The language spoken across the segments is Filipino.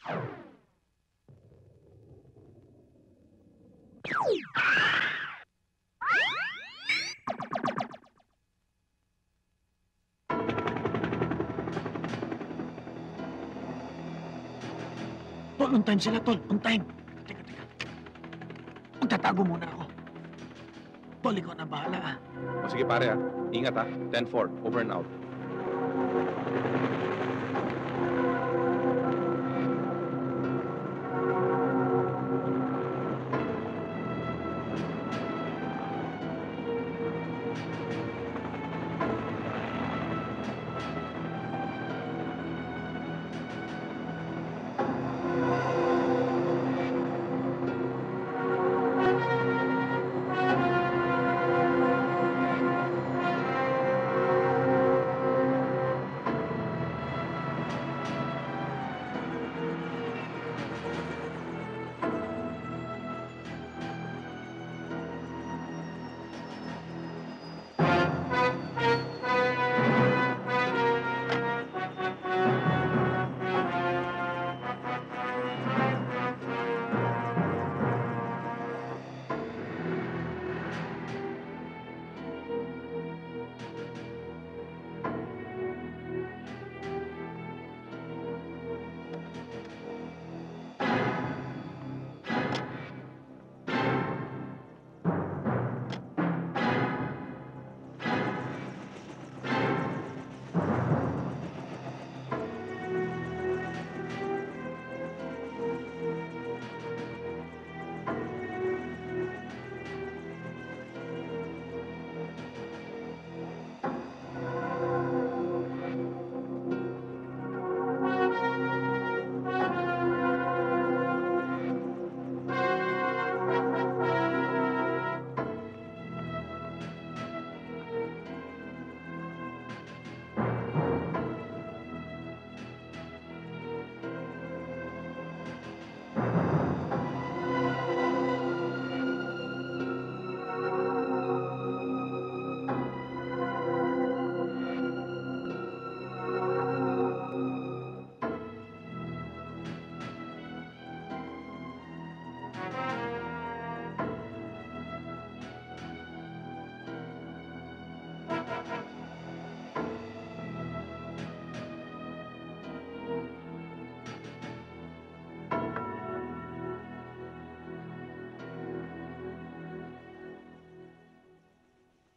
Tol, on time sila, Tol. On time. Teka. Magtatago muna ako. Tol, ikaw na bahala, ah. O sige pare ha. Ingat ha. 10-4. Over and out.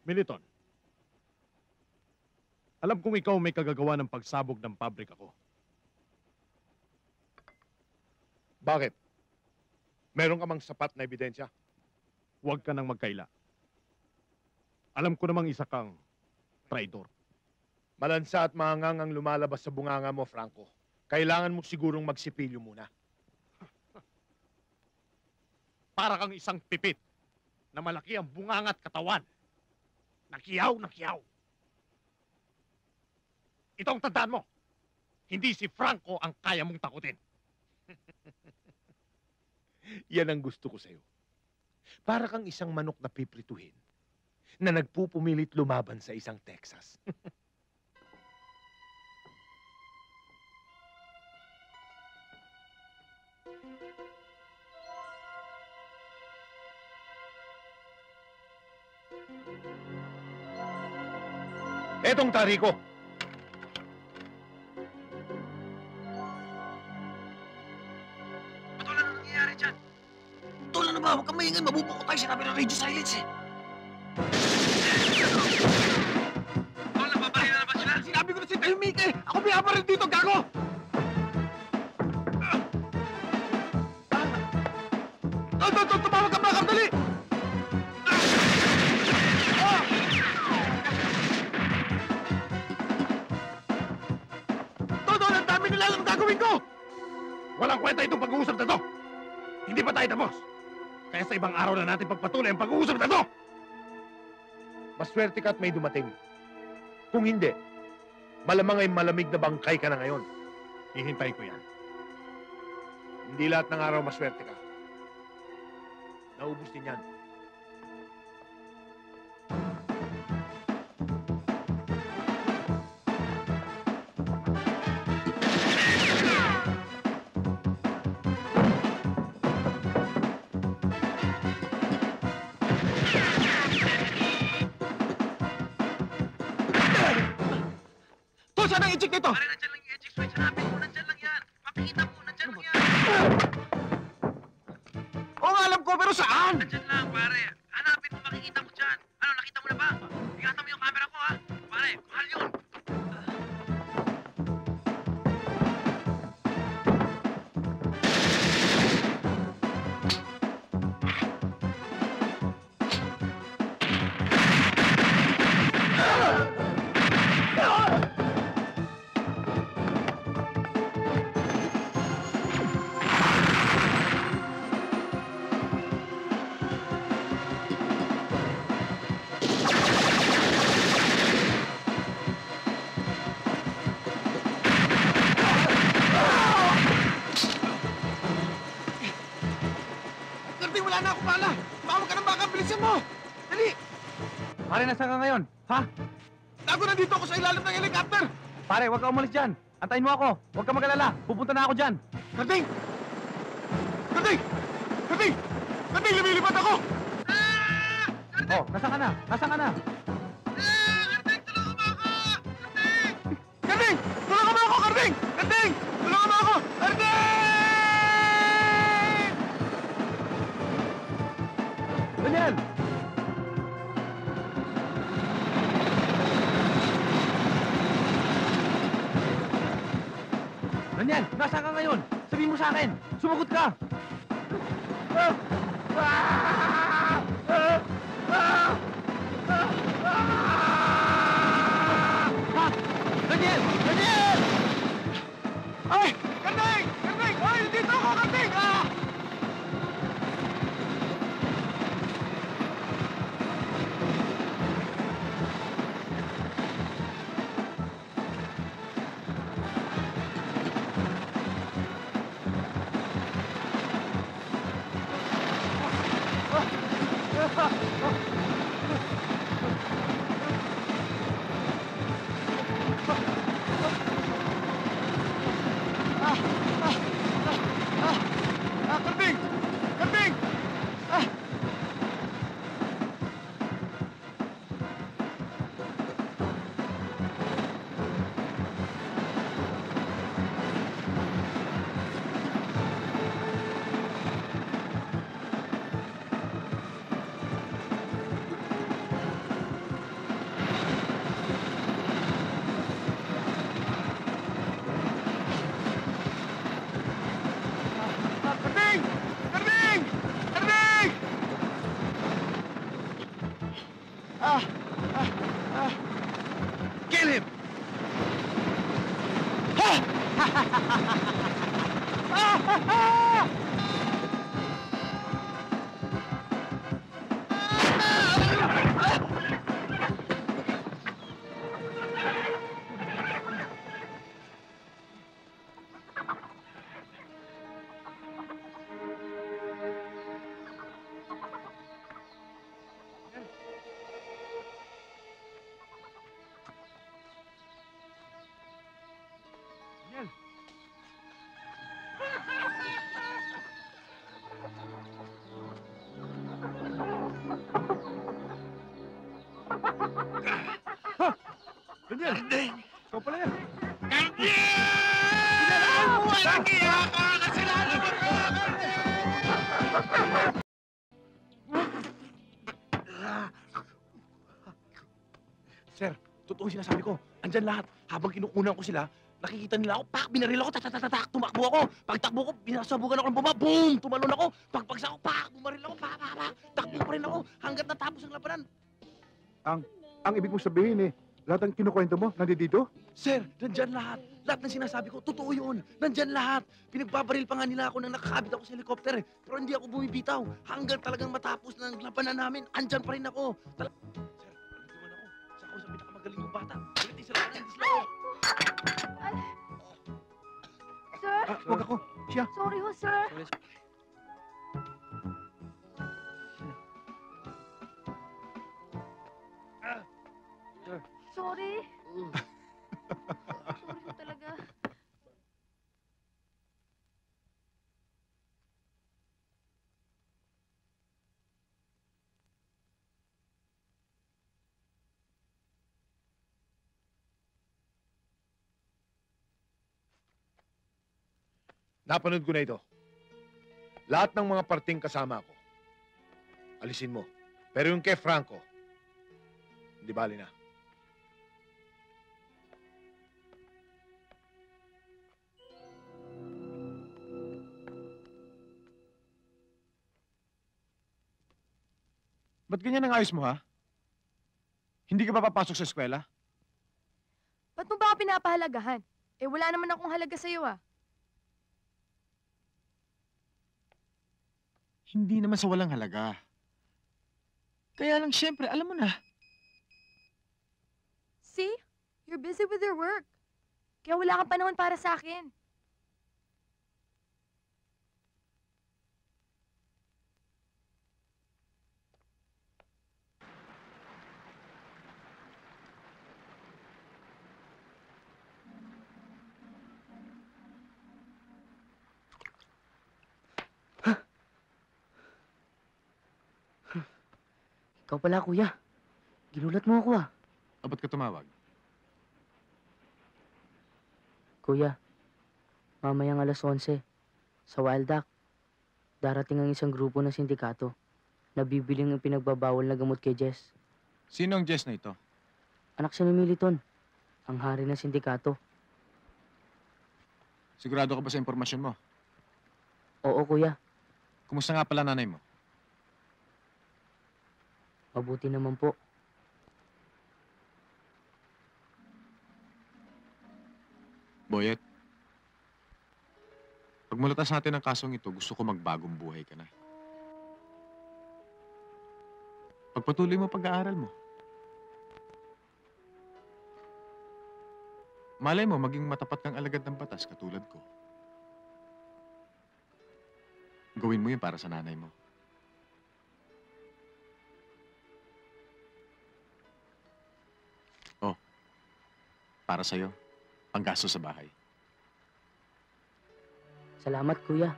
Militon, alam kong ikaw may kagagawa ng pagsabog ng pabrika ko. Bakit? Meron ka mang sapat na ebidensya? Huwag ka nang magkaila. Alam ko namang isa kang traidor. Malansa at maangang ang lumalabas sa bunganga mo, Franco. Kailangan mo sigurong magsipilyo muna. Para kang isang pipit na malaki ang bunganga at katawan. Nakiyaw. Ito ang tandaan mo. Hindi si Franco ang kaya mong takutin. Yan ang gusto ko sa'yo. Para kang isang manok na piprituhin na nagpupumilit lumaban sa isang Texas. Etong tariko. Tol, ano nangyayari dyan? Tol, ano ba? Huwag kang maingay. Mabubuko tayo. Sinabi ng radio silence, eh. Tol, nababaril na naman sila. Sinabi ko na si Tahimik, eh. Ako pinaparil dito, gago! Tol, tumawag ka backup, dali! Tol, ang dami nila. Anong gagawin ko? Walang kwenta itong pag-uusap na to. Hindi pa tayo tapos. Kaya sa ibang araw na natin pagpatuloy ang pag-uusap na to. Maswerte ka at may dumating. Kung hindi, malamang ay malamig na bangkay ka na ngayon. Hihintayin ko yan. Hindi lahat ng araw maswerte ka. Naubos din yan. Nasaan ang eject nito? Pare, nandyan lang yung eject switch. Hanapin mo, nandyan lang yan. Papakita mo, nandyan lang yan. Oo nga, alam ko, pero saan? Nandyan lang, pare. Hanapin mo, makikita mo dyan. Ano, nakita mo na ba? Ingatan mo yung camera ko, ha? Pare, mahal yun. Karding, wala na ako pala. Tumawag ka ng baka, bilisan mo. Dali. Pare, nasaan ka ngayon? Ha? Tago na dito ako sa ilalim ng helicopter. Pare, huwag ka umalis dyan. Antayin mo ako. Huwag ka mag-alala. Pupunta na ako dyan. Karding! Karding! Karding! Karding, lumilipad ako! Oh, nasaan ka na? Nasaan ka na? Karding! Tulungan mo ako, Karding! Karding! Tulungan mo ako! Karding! Daniel! Daniel, nasaan ka ngayon? Sabihin mo sa akin. Sumagot ka! Ha? Daniel! Daniel! Ay! Karding! Karding! Ay, dito ako, Karding! Ah! Karding! Karding! Ah! Karding! Karding! Karding! Ah! Ah! Ah! Kill him! Daniel! Karding! Ikaw pala yan. Karding! Walang iya ka! Kasalanan mo ko! Sir, totoo sinasabi ko. Andyan lahat. Habang kinukunan ko sila, nakikita nila ako, pak, binaril ako, tatatatak, tumakbo ako. Pagtakbo ko, binasabugan ako ng bomba, boom, tumalon ako. Pagpagsa ko, pak, bumaril ako, pak, takbo pa rin ako, hanggat natapos ang labanan. Ang ibig mo sabihin lahat ng kinukwento mo, nandito? Sir, nandyan lahat. Lahat ng sinasabi ko, totoo yun. Nandyan lahat. Pinagbabaril pa nga nila ako nang nakakabit ako sa helicopter Pero hindi ako bumibitaw. Hanggang talagang matapos ng labanan namin, andyan pa rin ako. Sir, nandito man ako. Sa ako sa pinakamagaling kong bata. Ulit isa lang ang dislo. Sir, Wag ako. Siya. sorry ho, sir. Sorry. Sorry ho talaga. Napanood ko na ito. Lahat ng mga parting kasama ko, alisin mo. Pero yung kay Franco, hindi bali na. Ba't ganyan ang ayos mo, ha? Hindi ka ba papasok sa eskwela? Ba't mo ba ako pinapahalagahan? Eh, wala naman akong halaga sa'yo, ah. Hindi naman sa walang halaga. Kaya lang, syempre, alam mo na. See? You're busy with your work. Kaya wala kang panahon para sa akin. Ikaw pala, kuya. Ginulat mo ako, ah. Ba't ka tumawag? Kuya, mamayang alas 11, sa Wild Duck, darating ang isang grupo ng sindikato na bibiling ang pinagbabawal na gamot kay Jess. Sino ang Jess na ito? Anak siya ni Militon, ang hari ng sindikato. Sigurado ka ba sa impormasyon mo? Oo, kuya. Kumusta nga pala nanay mo? Mabuti naman po. Boyet, pag malutas natin ang kasong ito, gusto ko magbagong buhay ka na. Pagpatuloy mo pag-aaral mo. Malay mo, maging matapat kang alagad ng batas katulad ko. Gawin mo yun para sa nanay mo. Oh, para sa'yo, panggasto sa bahay. Salamat, kuya.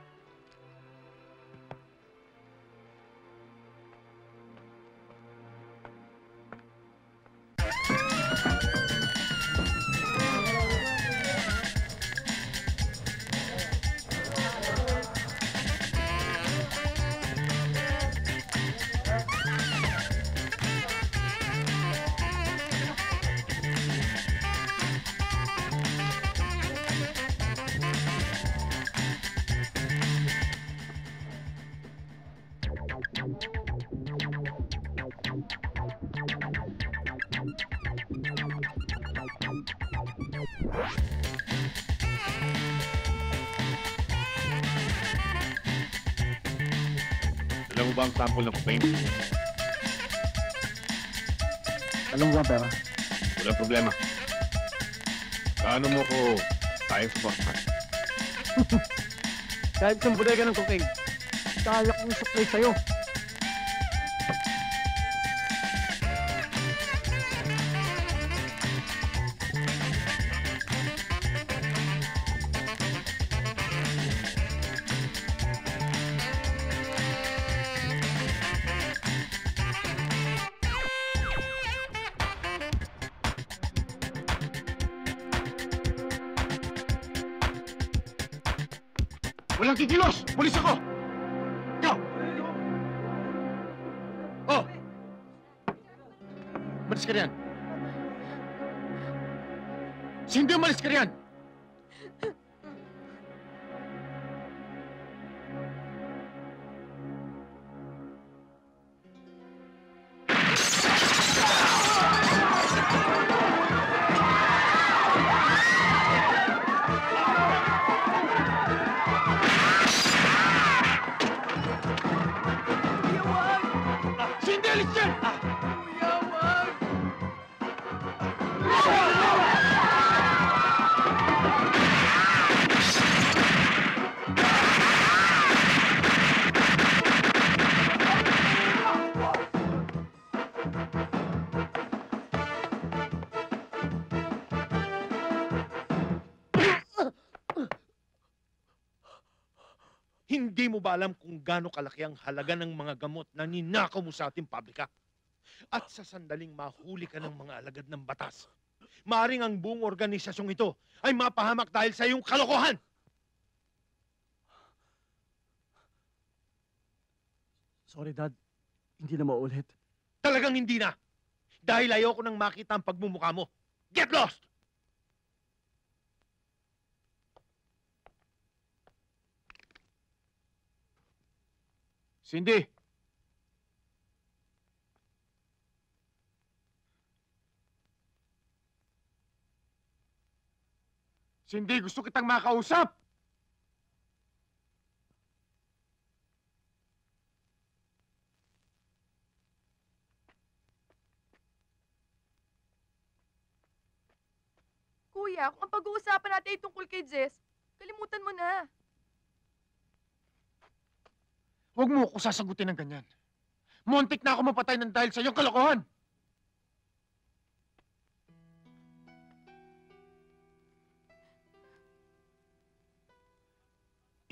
Alam mo ba ang sample ng cocaine? Alam mo ba, pera? Walang problema. Gaano mo ko kaya supportan? Kahit isang bodega ng cocaine, kaya kong supply sa'yo. Walang kikilos! Pulis ako! Ikaw! Oh! Malis ka riyan! Hindi umalis ka riyan! Hindi alis dyan! Kuya, wag! Hindi mo ba alam kung gaano kalaki ang halaga ng mga gamot na ninakaw mo sa ating pabrika? At sa sandaling mahuli ka ng mga alagad ng batas, maaring ang buong organisasyong ito ay mapahamak dahil sa iyong kalokohan! Sorry, Dad. Hindi na maulit. Talagang hindi na. Dahil ayoko nang makita ang pagmumukha mo. Get lost! Cindy! Cindy, gusto kitang makausap! Kuya, kung ang pag-uusapan natin ay tungkol kay Jess, kalimutan mo na. Huwag mo ako sasagutin ng ganyan. Muntik na ako mapatay ng dahil sa iyong kalokohan!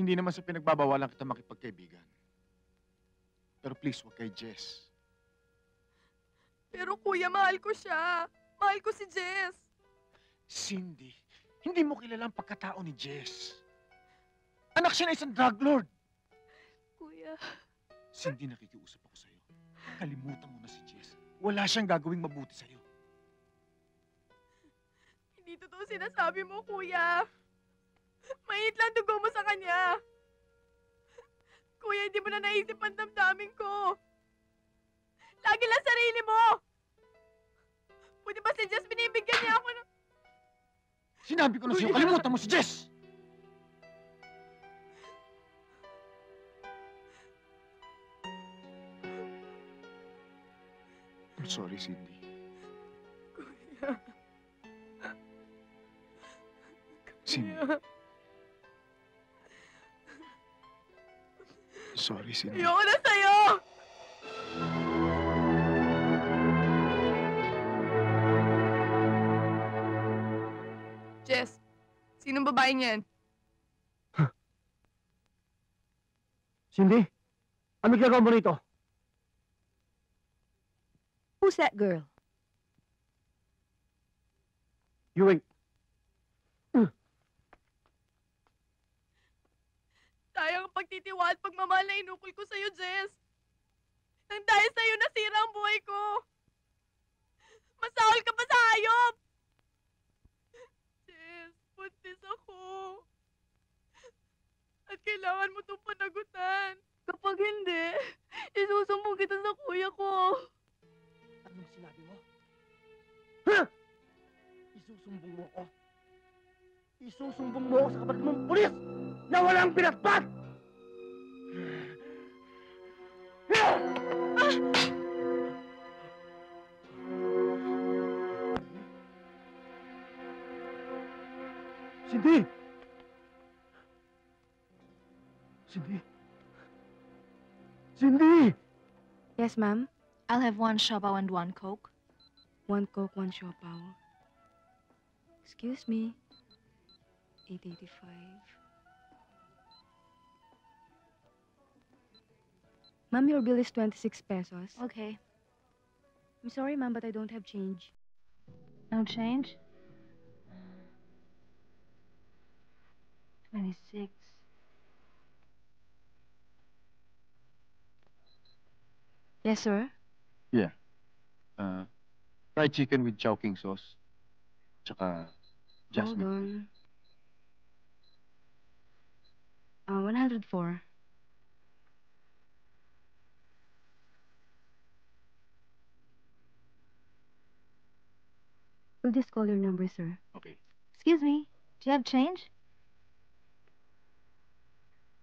Hindi naman sa pinagbabawalan kita makipagkaibigan. Pero please, huwag kay Jess. Pero kuya, mahal ko siya. Mahal ko si Jess. Cindy, hindi mo kilala ang pagkatao ni Jess. Anak siya na isang drug lord. Kuya. Cindy, nakikiusap ako sa'yo. Kalimutan mo na si Jess. Wala siyang gagawing mabuti sa'yo. Hindi totoo sinasabi mo, kuya. Mainit lang dugo mo sa kanya. Kuya, hindi mo na naisip ang damdamin ko. Lagi lang sarili mo. Pwede ba si Jess binibigyan niya ako ng... Sinabi ko na sa'yo, kalimutan mo si Jess! I'm sorry, Cindy. Kuya. Cindy. Sorry, Cindy. Ayoko na sa'yo! Jess, sinong babaeng yan? Cindy, ano ginagawa mo rito? Who's that girl? Ewing, Sayang ang pagtitiwala at pagmamahal na inukol ko sa'yo, Jess. Nang dahil sa'yo nasira ang buhay ko. Masahol ka pa sa hayop! Jess, buntis ako. At kailangan mo itong panagutan. Kapag hindi, isusumbong kita sa kuya ko. anong sinabi mo? Ha? Isusumbong mo ako? Isusumbong mo ako sa kapatid mong pulis na walang pinatpat! Cindy! Cindy! Cindy! Yes, ma'am. I'll have 1 Siopaw and 1 Coke. 1 Coke, 1 Siopaw. Excuse me. 885. Ma'am, your bill is 26 pesos. Okay. I'm sorry, ma'am, but I don't have change. No change? 26. Yes, sir? Fried chicken with chowking sauce. Tsaka Hold on. 104. We'll just call your number, sir. Okay. Excuse me. Do you have change?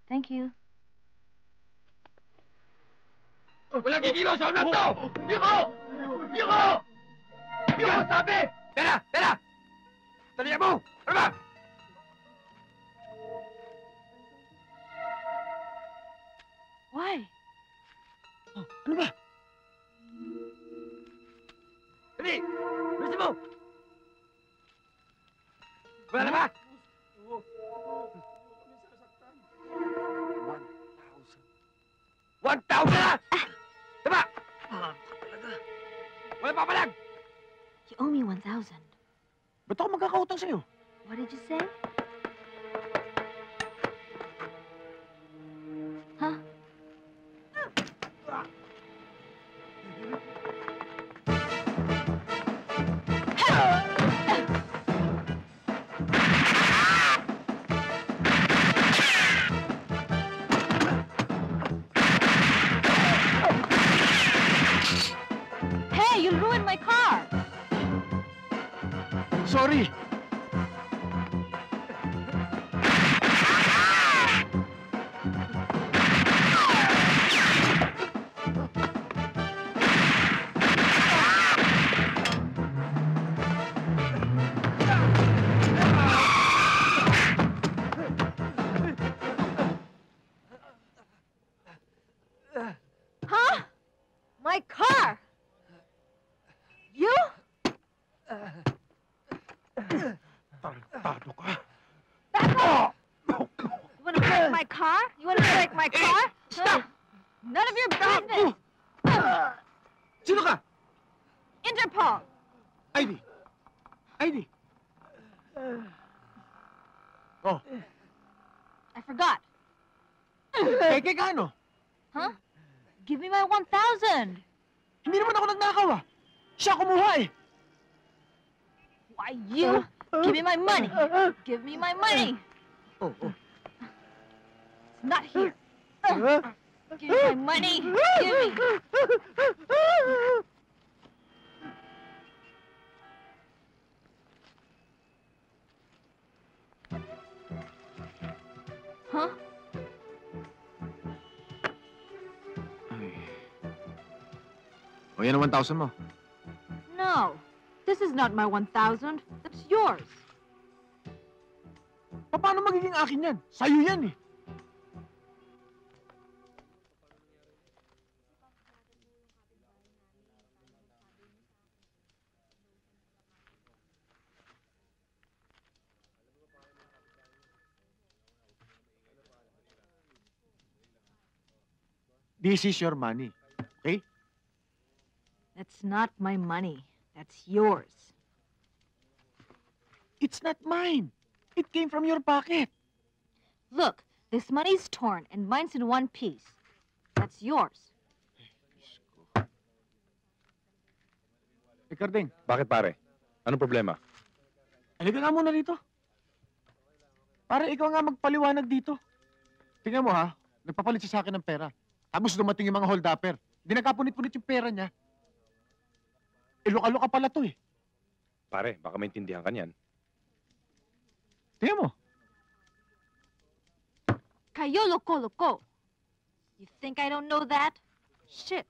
Thank you. Walang kikilos! Huwag na to! Yoko! Yoko! Yoko, sabi! Tera! Tera! Talihan mo! Ano ba? Why? Ano ba? Dali! Bilisin mo! Wala na ba? 1,000 na! Diba? Wala pa palag! You owe me 1,000. Ba't ako magkakautang sa'yo? What did you say? Huh? Sorry. Huh? My car! You? Tarantado ka. Back off! You wanna break my car? You wanna break my car? Huh? None of your business! Sino ka? Interpol! ID. ID. Oh, I forgot. kay kano? Huh? Give me my 1,000! Hindi naman ako nagnakaw ah. Siya kumuha eh. Why, you? Give me my money! Give me my money! Oh, oh. It's not here. Give me my money! Give me! Huh? O yan ang 1,000 mo. No. This is not my 1,000. That's yours. Paano magiging akin yan? Sa'yo yan eh. This is your money. Okay? That's not my money. That's yours. It's not mine. It came from your pocket. Look, this money's torn and mine's in one piece. That's yours. Ricarding, Bakit pare? Anong problema? halika nga muna rito. Para ikaw nga magpaliwanag dito. Tingnan mo ha, nagpapalit siya sa akin ng pera. Tapos dumating yung mga hold-upper. Hindi nagkapunit-punit yung pera niya. Iloka-loka pala to eh. Pare, baka maintindihan ka niyan. Tingnan mo. Kayo loko-loko. You think I don't know that? Shit.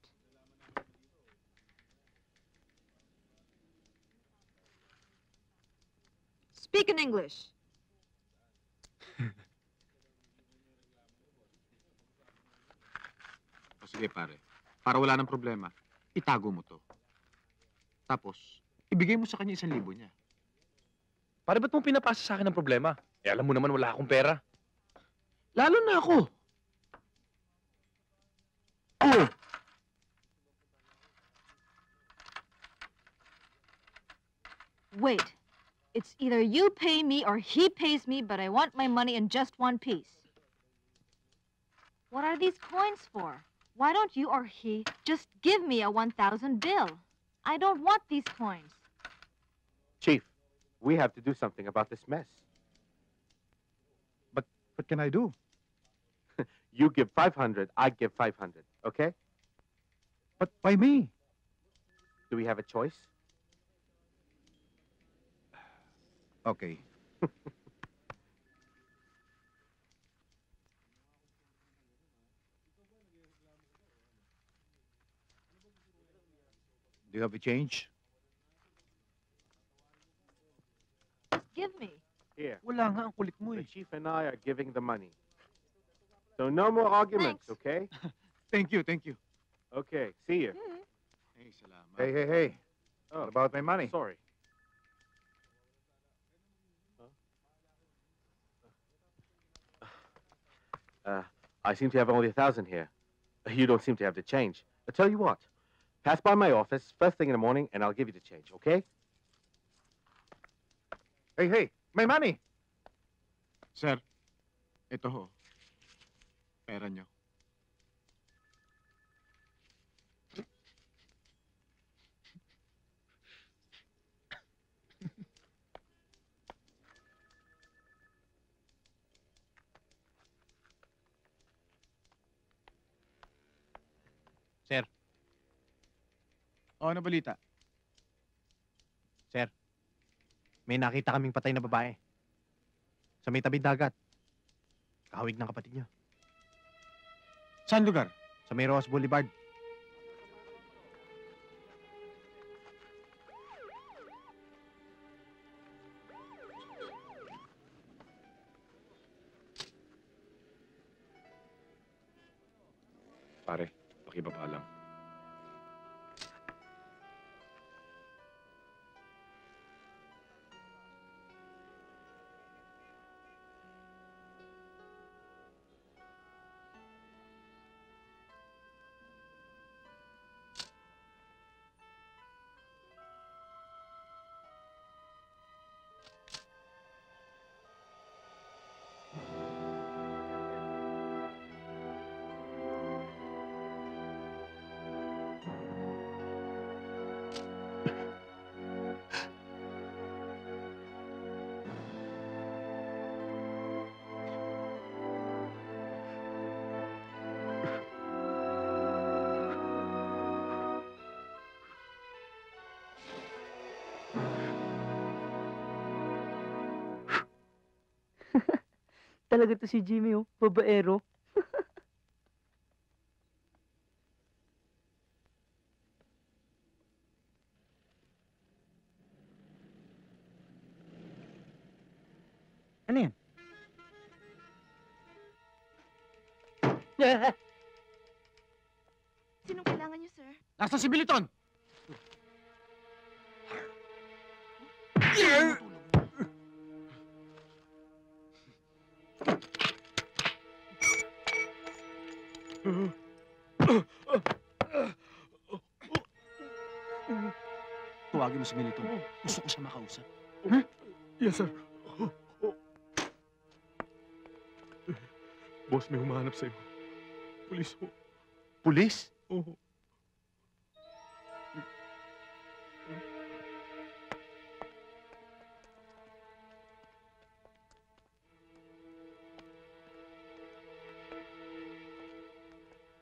Speak in English. O sige pare, para wala ng problema, itago mo to. Tapos, ibigay mo sa kanya 1,000 niya. Pare, ba't mo pinapasa sa akin ng problema? Eh, alam mo naman wala akong pera. Lalo na ako. Oh! Wait. It's either you pay me or he pays me, but I want my money in just one piece. What are these coins for? Why don't you or he just give me a 1,000 bill? I don't want these coins. Chief, we have to do something about this mess. What can I do? You give 500, I give 500, okay? But why me? Do we have a choice? Okay. Do you have a change? Give me. Here, Wala nga ang kulit mo the eh. chief and I are giving the money. So no more arguments, Thanks. okay? Thank you, thank you. Okay, see you. Hey, salamat. Hey. Oh, What about my money? sorry. I seem to have only 1,000 here. You don't seem to have the change. I'll tell you what. Pass by my office first thing in the morning, and I'll give you the change, okay? Hey, my money! Sir, ito ho. Pera nyo. O, ano balita? Sir, May nakita kaming patay na babae. Sa may tabing dagat. Kahawig ng kapatid niya. Saan lugar? Sa may Rojas Boulevard. Pare, pakibaba lang. Talaga to si Jimmy, oh. Babaero. Ano yan? Sinong kailangan niyo, sir? Nasa si Biliton! Tuwagin mo si Militon. Gusto ko siya makausap. Yes, sir. Boss, may humahanap sa'yo. Pulis ho. Pulis? Oo.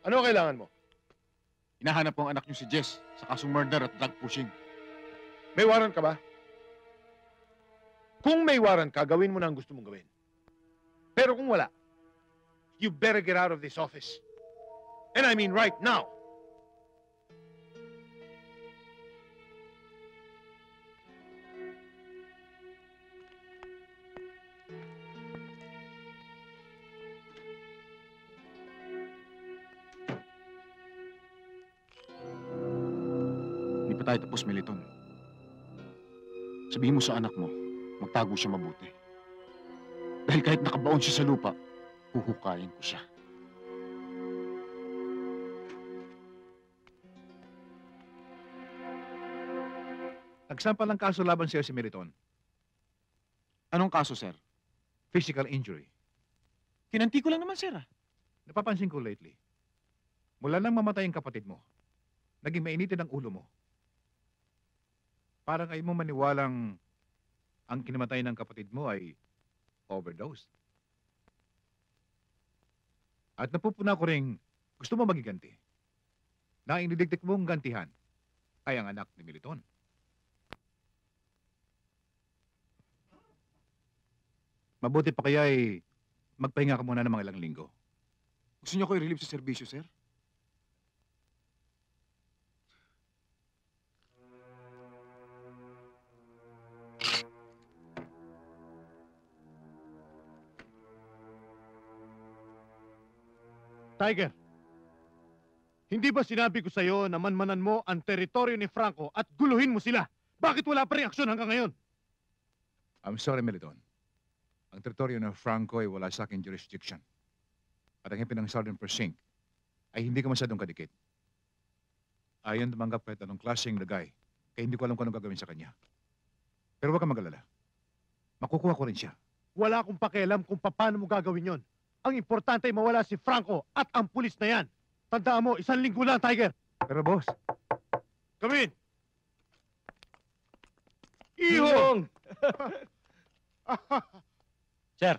Ano kailangan mo? Hinahanap ko ang anak niyo si Jess sa kasong murder at drug pushing. May warrant ka ba? Kung may warrant ka, gawin mo na ang gusto mong gawin. Pero kung wala, you better get out of this office. And I mean right now. Hindi pa tayo tapos, Militon. Sabihin mo sa anak mo, magtago siya mabuti. Dahil kahit nakabaon siya sa lupa, huhukayin ko siya. Nagsampa ng kaso laban sa'yo si Meriton. Anong kaso, sir? Physical injury. Kinanti ko lang naman, sir. Napapansin ko lately. Mula nang mamatay ang kapatid mo, naging mainitin ang ulo mo. Parang ayaw mo maniwalang ang kinamatay ng kapatid mo ay overdose. At napupuna ko rin gusto mo magiganti. Na ang inidikdik mong gantihan ay ang anak ni Militon. Mabuti pa kaya ay magpahinga ka muna ng mga ilang linggo. Gusto niyo ko i-relieve sa serbisyo, sir? Tiger, hindi ba sinabi ko sa'yo na manmanan mo ang teritoryo ni Franco at guluhin mo sila? Bakit wala pa rin aksyon hanggang ngayon? I'm sorry, Militon. Ang teritoryo ng Franco ay wala sa aking jurisdiction. At ang hipin ng Sergeant Persing ay hindi ka masyadong kadikit. Ayon tumanggap kahit anong klaseng lagay, kaya hindi ko alam kung anong gagawin sa kanya. Pero huwag kang mag-alala. Makukuha ko rin siya. Wala akong pakialam kung paano mo gagawin yon. Ang importante ay mawala si Franco at ang pulis na yan. Tandaan mo, 1 linggo lang, Tiger. Pero boss, Come in! Ihong! Sir,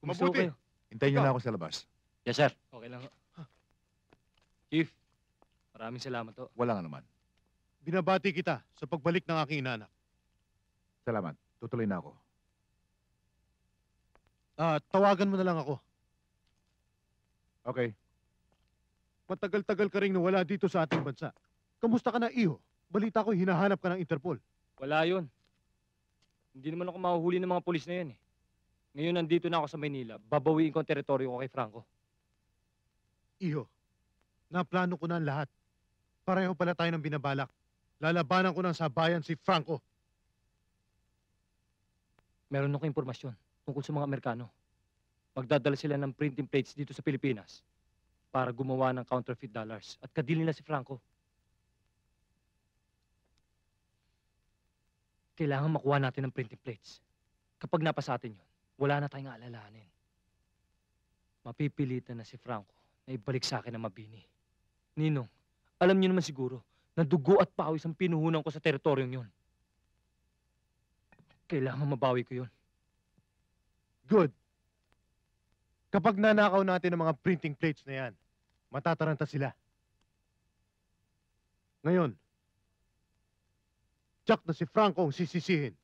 Mabuti. hintayin niyo na ako sa labas. Yes, sir. Okay lang. Chief, maraming salamat to. Wala nga naman. Binabati kita sa pagbalik ng aking inanak. Salamat. Tutuloy na ako. Tawagan mo na lang ako. Okay. Matagal-tagal ka rin nawala dito sa ating bansa. Kamusta ka na, iho? Balita ko, hinahanap ka ng Interpol. Wala yun. Hindi naman ako mahuhuli ng mga pulis na yan eh. Ngayon nandito na ako sa Maynila. Babawiin ko ang teritoryo ko kay Franco. Iho, naplano ko na ang lahat. Pareho pala tayo ng binabalak. Lalabanan ko ng sabayan si Franco. Meron akong impormasyon tungkol sa mga Amerikano. Magdadala sila ng printing plates dito sa Pilipinas para gumawa ng counterfeit dollars at kadili na si Franco. Kailangan makuha natin ng printing plates. Kapag napasa atin yun, wala na tayong aalalahanin. Mapipilitan na si Franco na ibalik sa akin ang Mabini. Ninong, alam niyo naman siguro na dugo at pawis ang pinuhunan ko sa teritoryong yun. Kailangan mabawi ko yun. Good. Kapag nanakaw natin ang mga printing plates na yan, matataranta sila. Ngayon, Jack na si Franco ang sisisihin.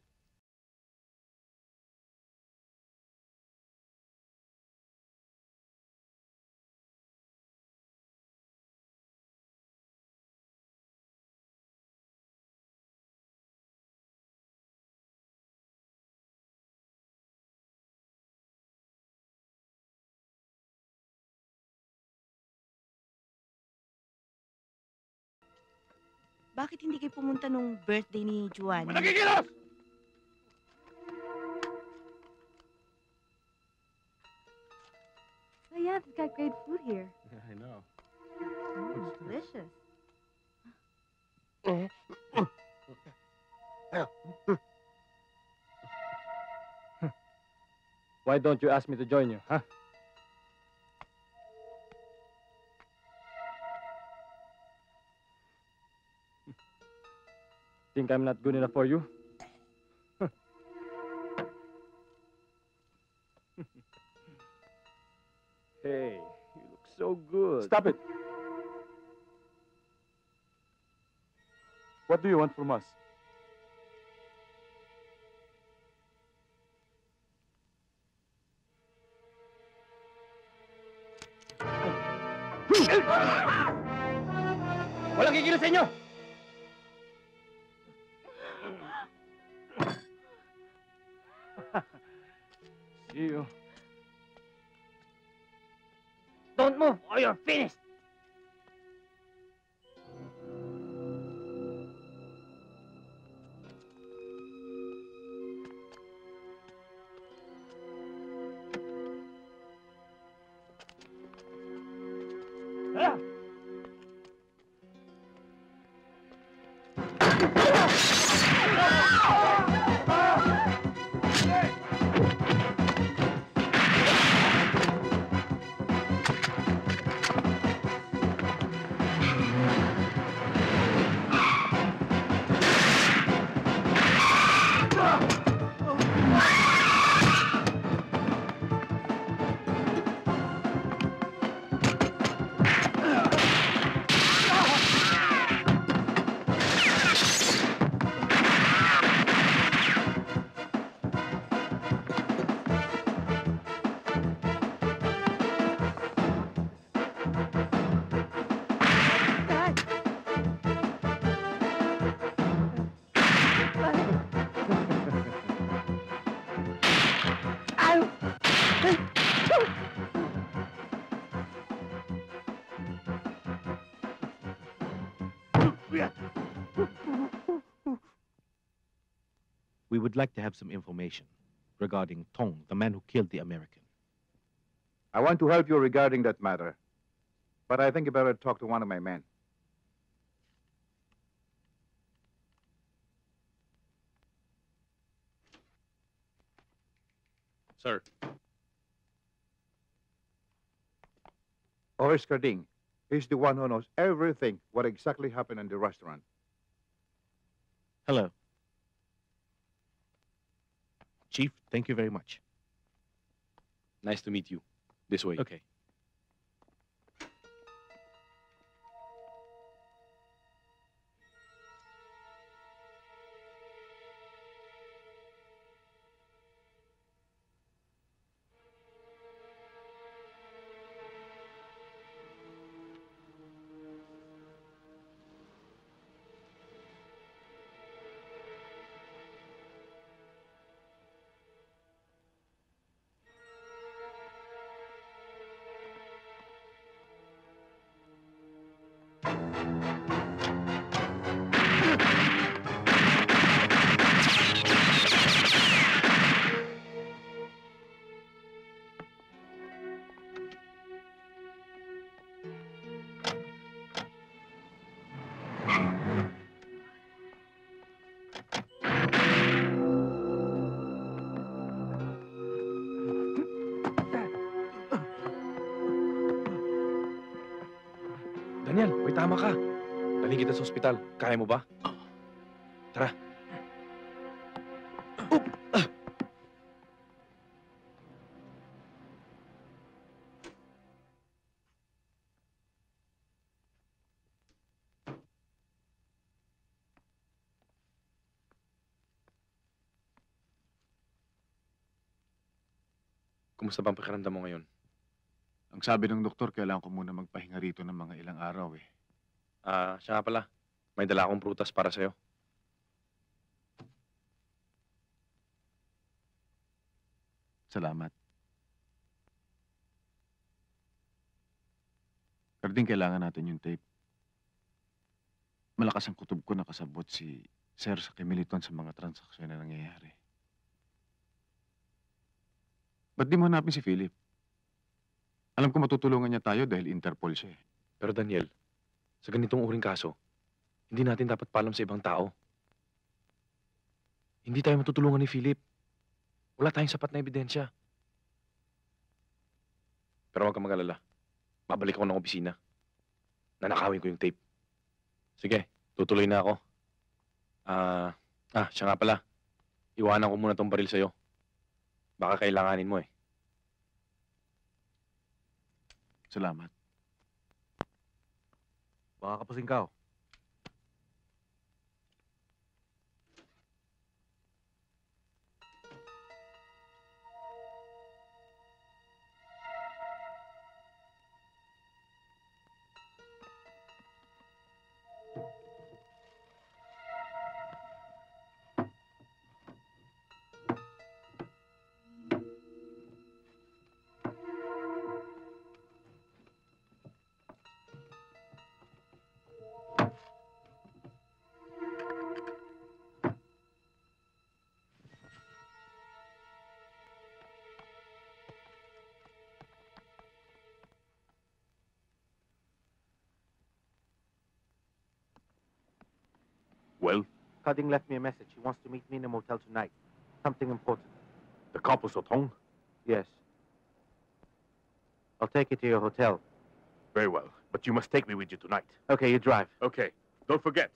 Bakit hindi kayo pumunta nung birthday ni Juan? Nagigilos! Oh yeah, they've got great food here. I know. It's delicious. Why don't you ask me to join you, huh? Think I'm not good enough for you? Hey, you look so good. Stop it. What do you want from us? Walang kikilos sa inyo! See you. Don't move or you're finished! Tara! We would like to have some information regarding Tong, the man who killed the American. I want to help you regarding that matter. But I think you better talk to one of my men. Sir. Horace Carding. He's the one who knows everything what exactly happened in the restaurant. Hello. Chief, thank you very much. Nice to meet you. This way. Okay. Daniel, may tama ka. Daling kita sa ospital. Kaya mo ba? Tara. Kumusta bang pakiramdam mo ngayon? Ang sabi ng doktor, kailangan ko muna magpahinga rito ng mga ilang araw eh. Siya nga pala. May dala akong prutas para sa'yo. Salamat. Pero din kailangan natin yung tape. Malakas ang kutob ko na kasabot si Sir sa Kimiliton sa mga transaksyon na nangyayari. Ba't di mo hanapin si Philip? Alam ko matutulungan niya tayo dahil Interpol siya eh. Pero Daniel, sa ganitong uring kaso, hindi natin dapat paalam sa ibang tao. Hindi tayo matutulungan ni Philip. Wala tayong sapat na ebidensya. Pero huwag kang mag-alala. Babalik ako ng opisina. Nanakawin ko yung tape. Sige, tutuloy na ako. Siya nga pala. Iwanan ko muna tong baril sa'yo. Baka kailanganin mo eh. Salamat. Baka kapusing ka. Well? Cutting left me a message. He wants to meet me in a motel tonight. Something important. The couple Sotong? Yes. I'll take you to your hotel. Very well. But you must take me with you tonight. Okay, you drive. Okay. Don't forget.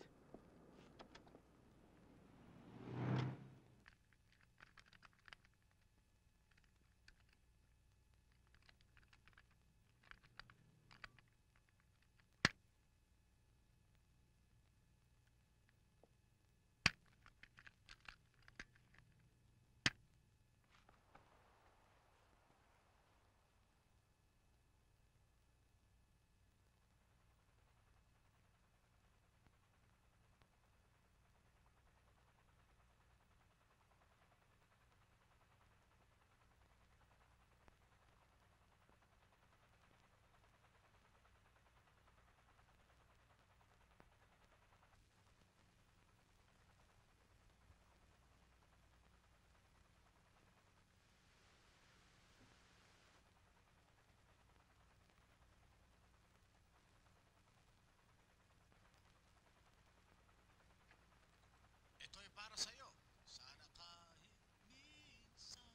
Ito'y para sa'yo. Sana kahit minsan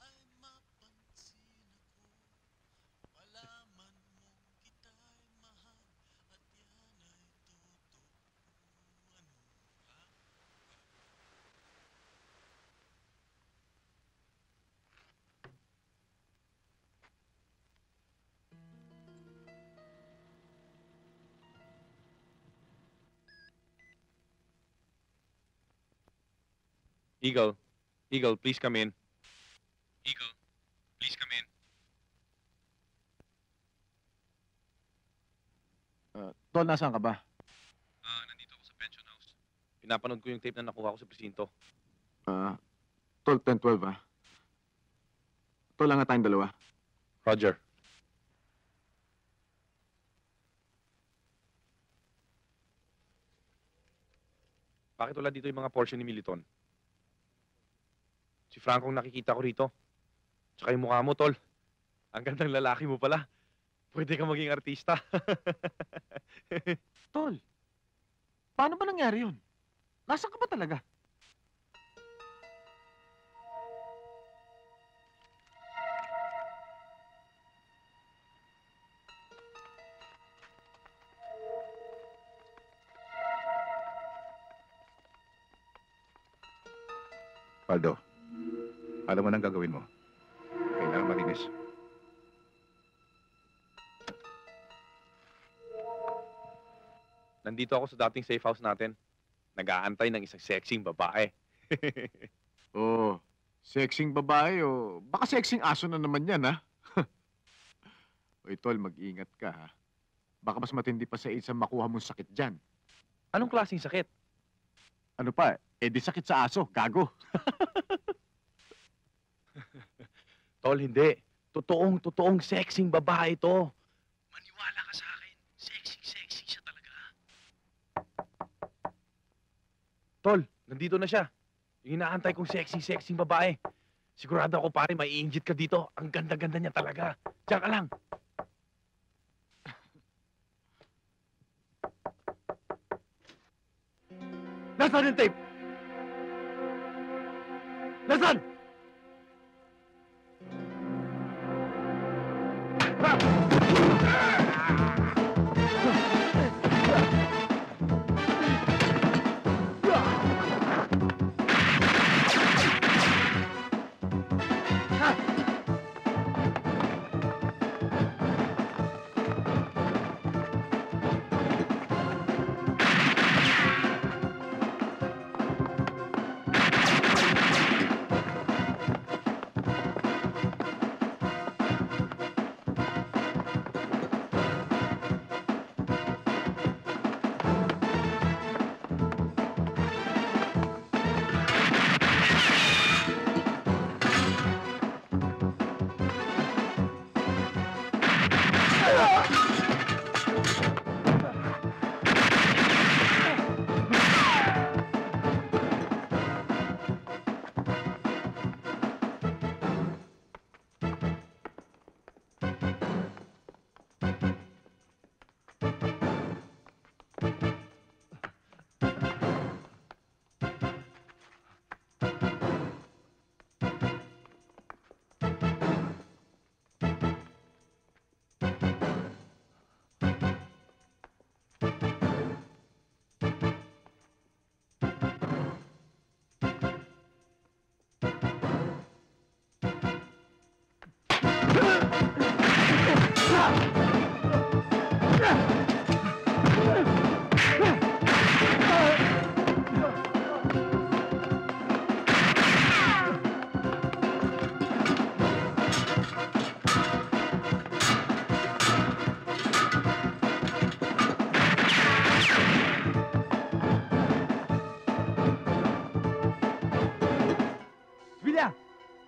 ay mapansin ako. Malaman mong kita'y mahal at yan ay totoo. Ano ha? Eagle. Eagle, please come in. Eagle, please come in. Tol, nasaan ka ba? Nandito ako sa pension house. Pinapanood ko yung tape na nakuha ko sa presinto. Tol, 10-12 Tol, lang nga tayong dalawa. Roger. Bakit wala dito yung mga portion ni Militon? Si Franco ang nakikita ko rito. Tsaka yung mukha mo, tol. Ang gandang lalaki mo pala. Pwede ka maging artista. Tol, paano ba nangyari yun? Nasaan ka ba talaga? Paldo, alam mo nang gagawin mo. Kailangan malinis. Nandito ako sa dating safe house natin. Nag-aantay ng isang sexing babae. Oh, sexing babae o baka sexing aso na naman yan, ha? Oy, tol, mag-ingat ka, ha? Baka mas matindi pa sa AIDS ang makuha mong sakit dyan. Anong klaseng sakit? Ano pa? Eh, di sakit sa aso. Gago. Tol, hindi. Totoong sexing babae to. Maniwala ka sa akin. Sexy siya talaga. Tol, nandito na siya. Yung inaantay kong sexing babae. Sigurado ako pare, maiinggit ka dito. Ang ganda-ganda niya talaga. Diyan ka lang. Nasaan yung tape? Nasaan?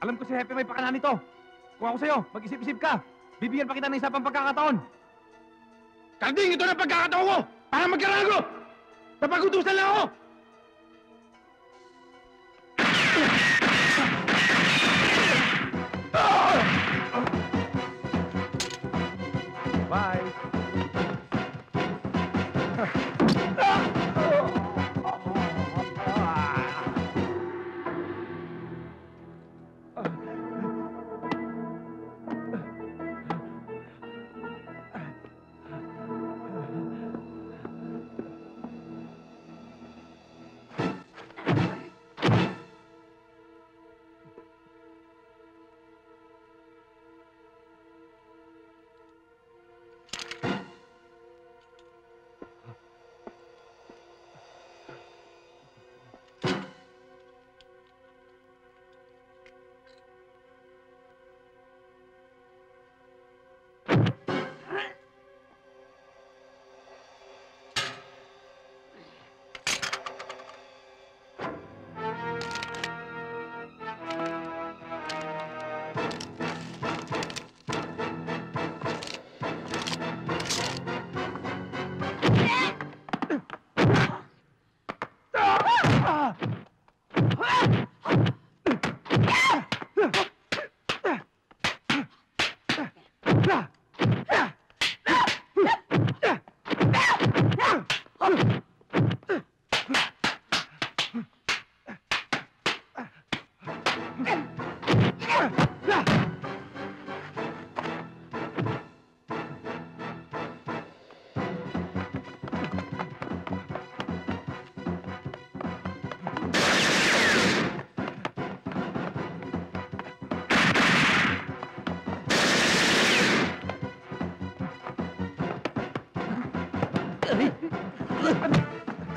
Alam ko si Hepe may pakana nito. Kung ako sa'yo, mag-isip-isip ka. Bibigyan pa kita ng isa pang pagkakataon. Karding, ito na pagkakataon ko! Para magkarago! Napagutusan lang ako! Bye!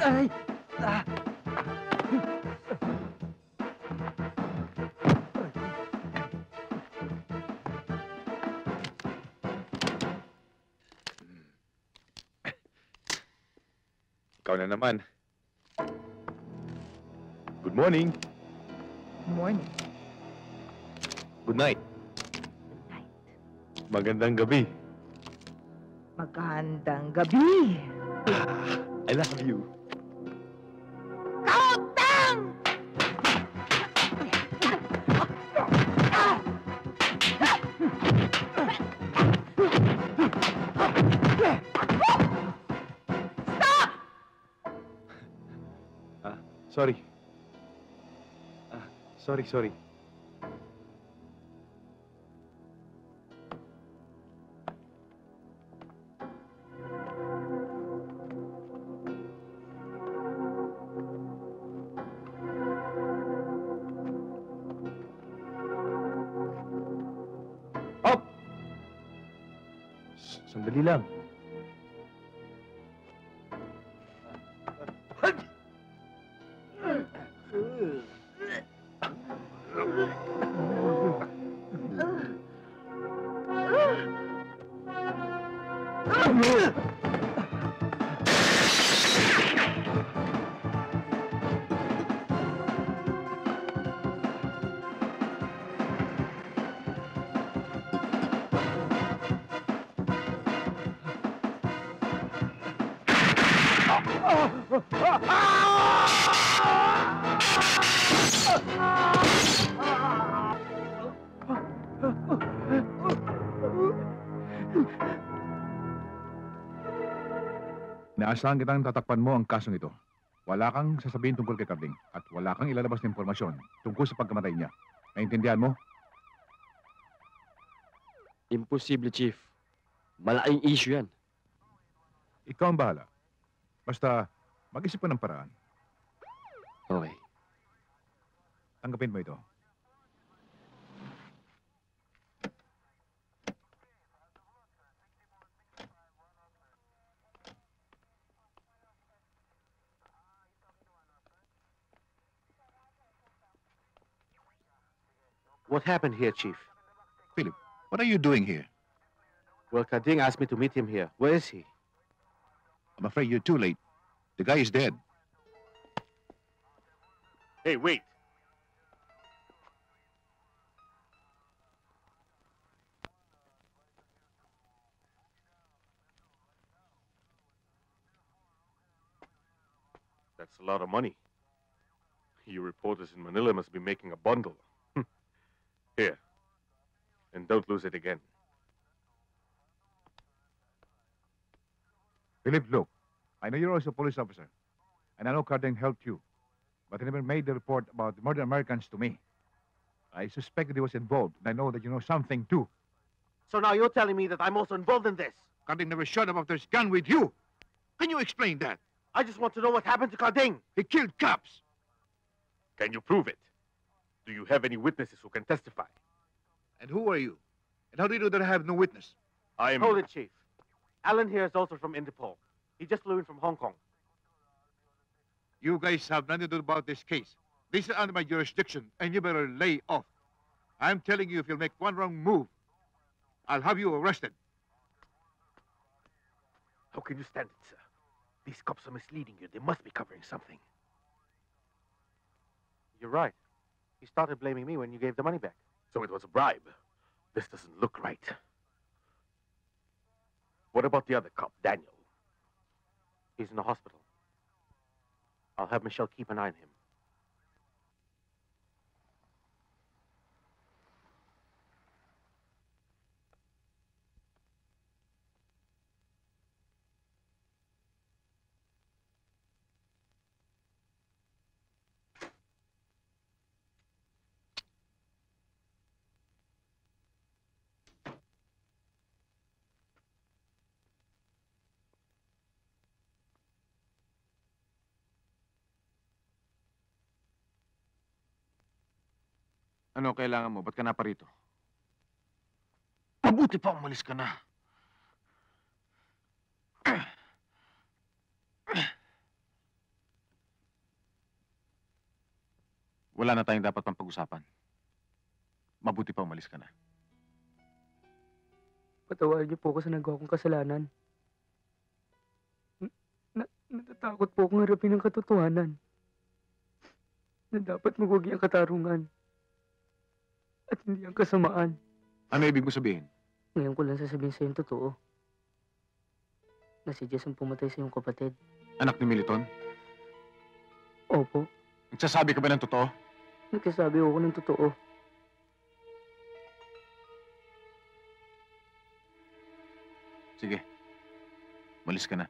Ay! Ah! Ikaw na naman. Good morning. Morning. Good night. Magandang gabi. Magandang gabi. I love you. Kautang! Sorry. Sorry. Up! Sandali lang. Inaasahan kitang tatakpan mo ang kasong ito. Wala kang sasabihin tungkol kay Carding at wala kang ilalabas na impormasyon tungkol sa pagkamatay niya. Naintindihan mo? Imposible, Chief. Malaking issue yan. Ikaw ang bahala. Basta mag-isip ka ng paraan. Okay. Tanggapin mo ito. What happened here, Chief? Philip, what are you doing here? Well, Carding asked me to meet him here. Where is he? I'm afraid you're too late. The guy is dead. Hey, wait. That's a lot of money. You reporters in Manila must be making a bundle. Here. And don't lose it again. Philip, look. I know you're also a police officer. And I know Carding helped you. But he never made the report about the murdered Americans to me. I suspect that he was involved. And I know that you know something, too. So now you're telling me that I'm also involved in this? Carding never shot about this gun with you. Can you explain that? I just want to know what happened to Carding. He killed cops. Can you prove it? Do you have any witnesses who can testify? And who are you? And how do you know that I have no witness? I am... Hold it, Chief. Alan here is also from Interpol. He just flew in from Hong Kong. You guys have nothing to do about this case. This is under my jurisdiction, and you better lay off. I'm telling you, if you'll make one wrong move, I'll have you arrested. How can you stand it, sir? These cops are misleading you. They must be covering something. You're right. He started blaming me when you gave the money back. So it was a bribe. This doesn't look right. What about the other cop, Daniel? He's in the hospital. I'll have Michelle keep an eye on him. Ano kailangan mo? Ba't ka naparito? Mabuti pa umalis ka na. Wala na tayong dapat pang pag-usapan. Mabuti pa umalis ka na. Patawarin niyo po ako sa nagawa kong kasalanan. Natatakot po akong harapin ang katotohanan. Na dapat magugi ang katarungan. At hindi ang kasamaan. Ano ibig mo sabihin? Ngayon ko lang sasabihin sa'yo yung totoo. Na si Jess ang pumatay sa iyong kapatid. Anak ni Militon? Opo. Nagsasabi ka ba ng totoo? Nagsasabi ako ng totoo. Sige. Malis ka na.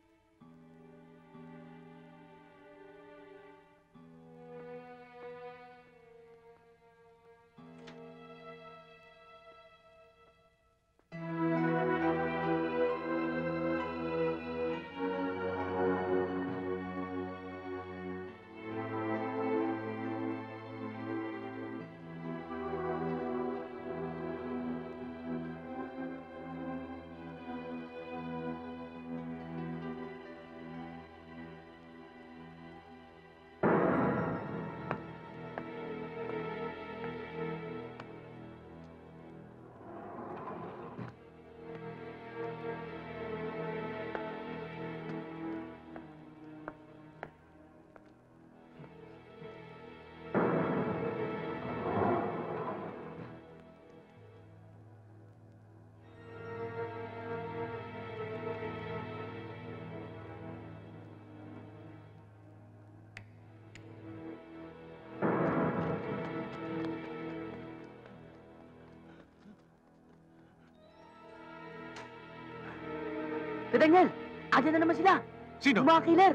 Daniel! Ayan na naman sila! Sino? Yung mga killer!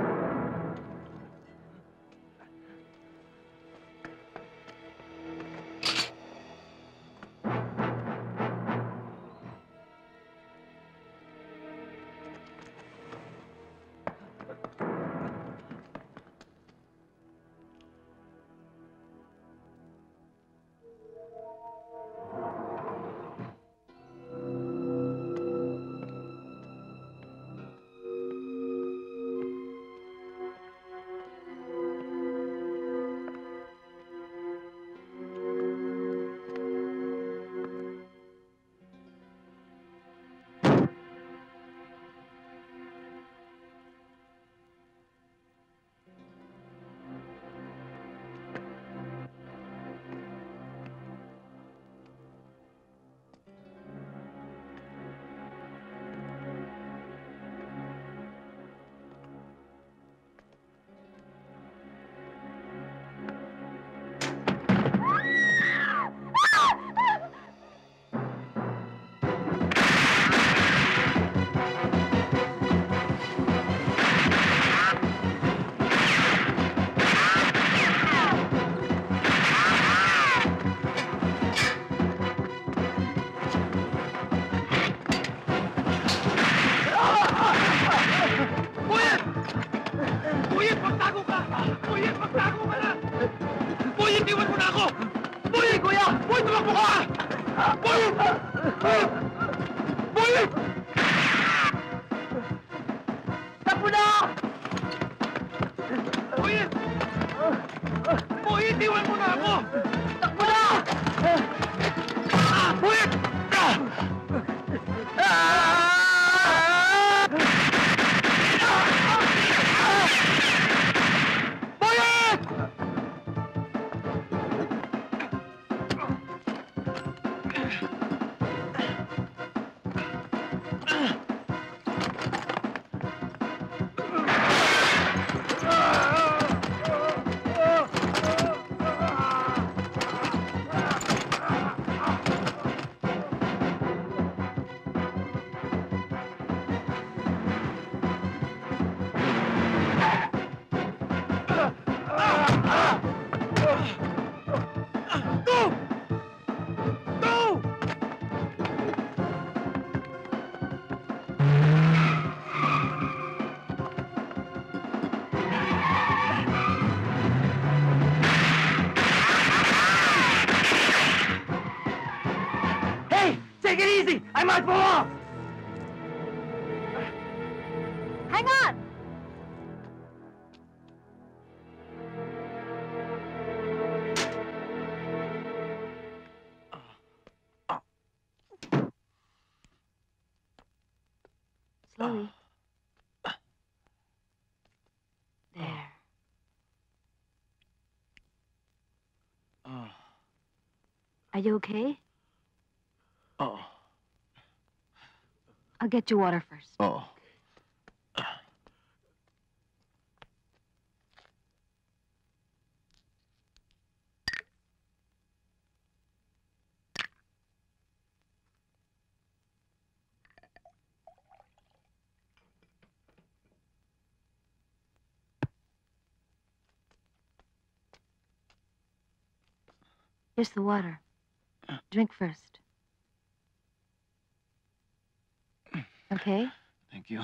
Take it easy! I might fall off! Hang on! Slowly. There. Are you okay? Oo. I'll get you water first. Oo. Here's the water. Drink first. Okay? Thank you.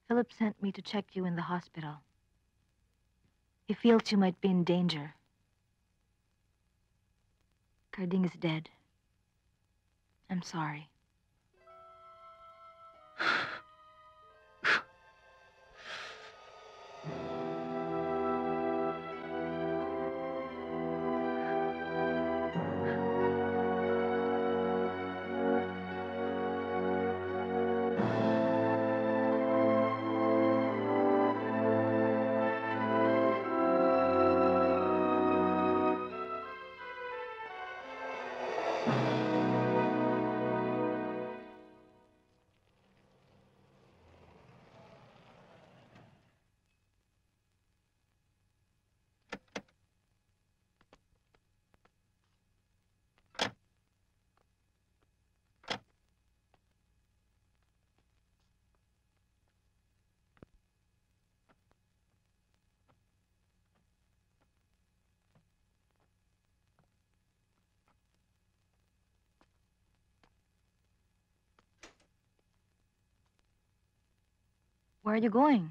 Philip sent me to check you in the hospital. He feels you might be in danger. Carding is dead. I'm sorry. Where are you going?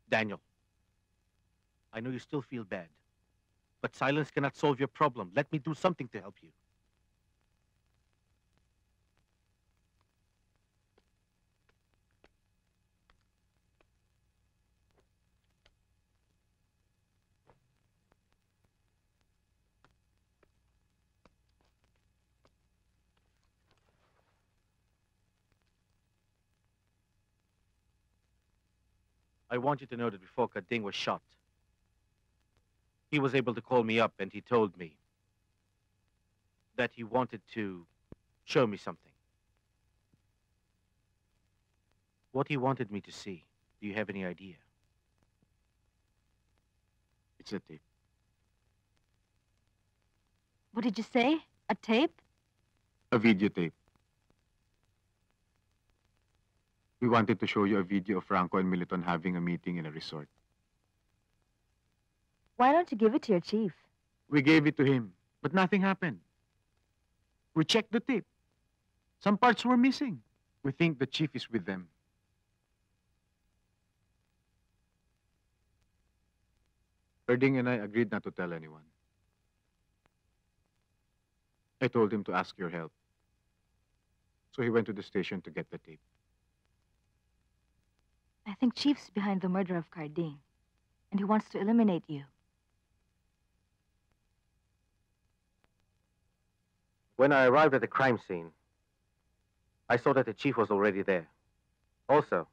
Daniel, I know you still feel bad, but silence cannot solve your problem. Let me do something to help you. I want you to know that before Kading was shot, he was able to call me up and he told me that he wanted to show me something. What he wanted me to see, do you have any idea? It's a tape. What did you say? A tape? A videotape. We wanted to show you a video of Franco and Militon having a meeting in a resort. Why don't you give it to your chief? We gave it to him, but nothing happened. We checked the tape. Some parts were missing. We think the chief is with them. Erding and I agreed not to tell anyone. I told him to ask your help. So he went to the station to get the tape. I think Chief's behind the murder of Carding, and he wants to eliminate you. When I arrived at the crime scene, I saw that the chief was already there. Also,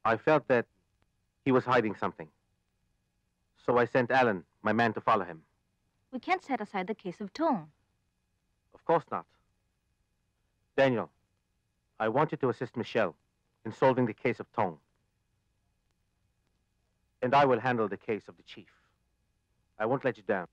I felt that he was hiding something. So I sent Alan, my man, to follow him. We can't set aside the case of Tong. Of course not. Daniel, I want you to assist Michelle in solving the case of Tong. And I will handle the case of the chief. I won't let you down.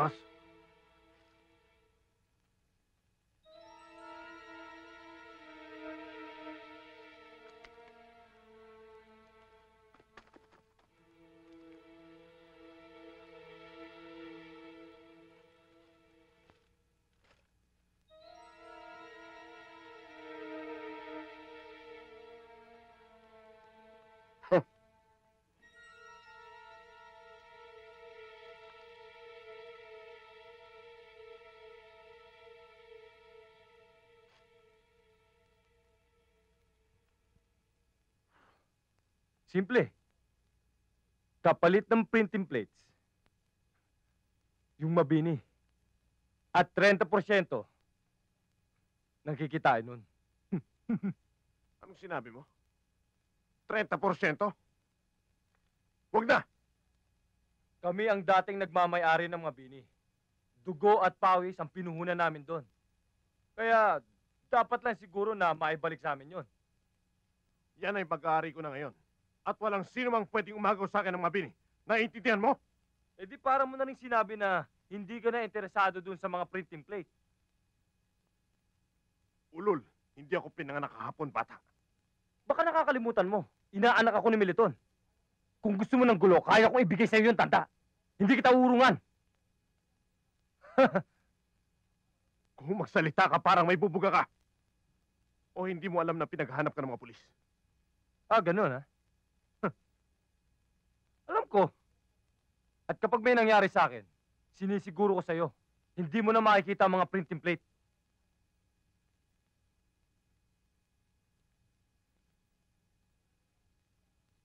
Boss. Simple. Kapalit ng printing plates. Yung mabini. At 30% ng kikitain nun. Anong sinabi mo? 30%? Huwag na! Kami ang dating nagmamay-ari ng mga bini. Dugo at pawis ang pinuhunan namin doon. Kaya dapat lang siguro na maibalik sa amin yon. Yan ay pag-aari ko na ngayon. At walang sino mang pwedeng umagaw sa akin ng mabini. Naiintindihan mo? Eh di para mo na rin sinabi na hindi ka na interesado dun sa mga printing plate. Ulol, hindi ako pinanganak kahapon, bata. Baka nakakalimutan mo. Inaanak ako ni Militon. Kung gusto mo ng gulo, kaya kong ibigay sa iyo yung tanda. Hindi kita urungan. Kung magsalita ka, parang may bubuga ka. O hindi mo alam na pinaghahanap ka ng mga pulis. Ah, ganun ha? Alam ko. At kapag may nangyari sa akin, sinisiguro ko sa'yo, hindi mo na makikita ang mga printing plate.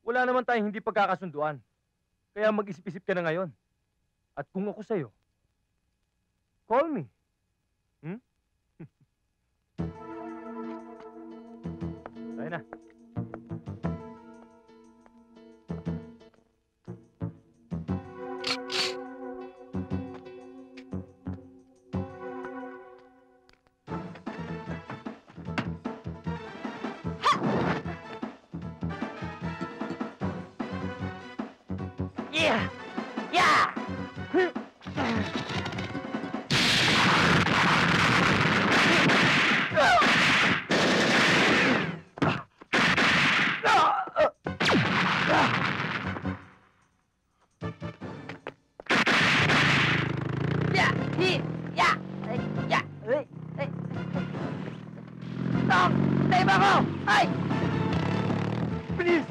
Wala naman tayong hindi pagkakasunduan. Kaya mag-isip-isip ka na ngayon. At kung ako sa'yo, call me. Hmm? Tayo na. Yeah! Yeah! Tayo ba ako? Ay! Please!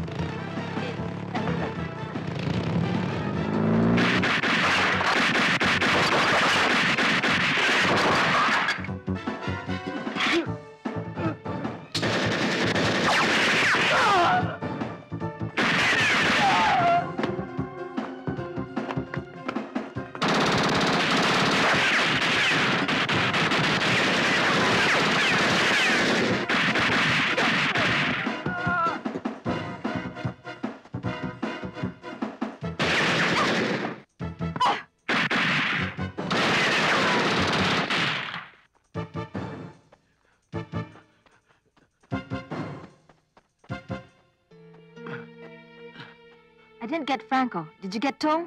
I didn't get Franco. Did you get Tong?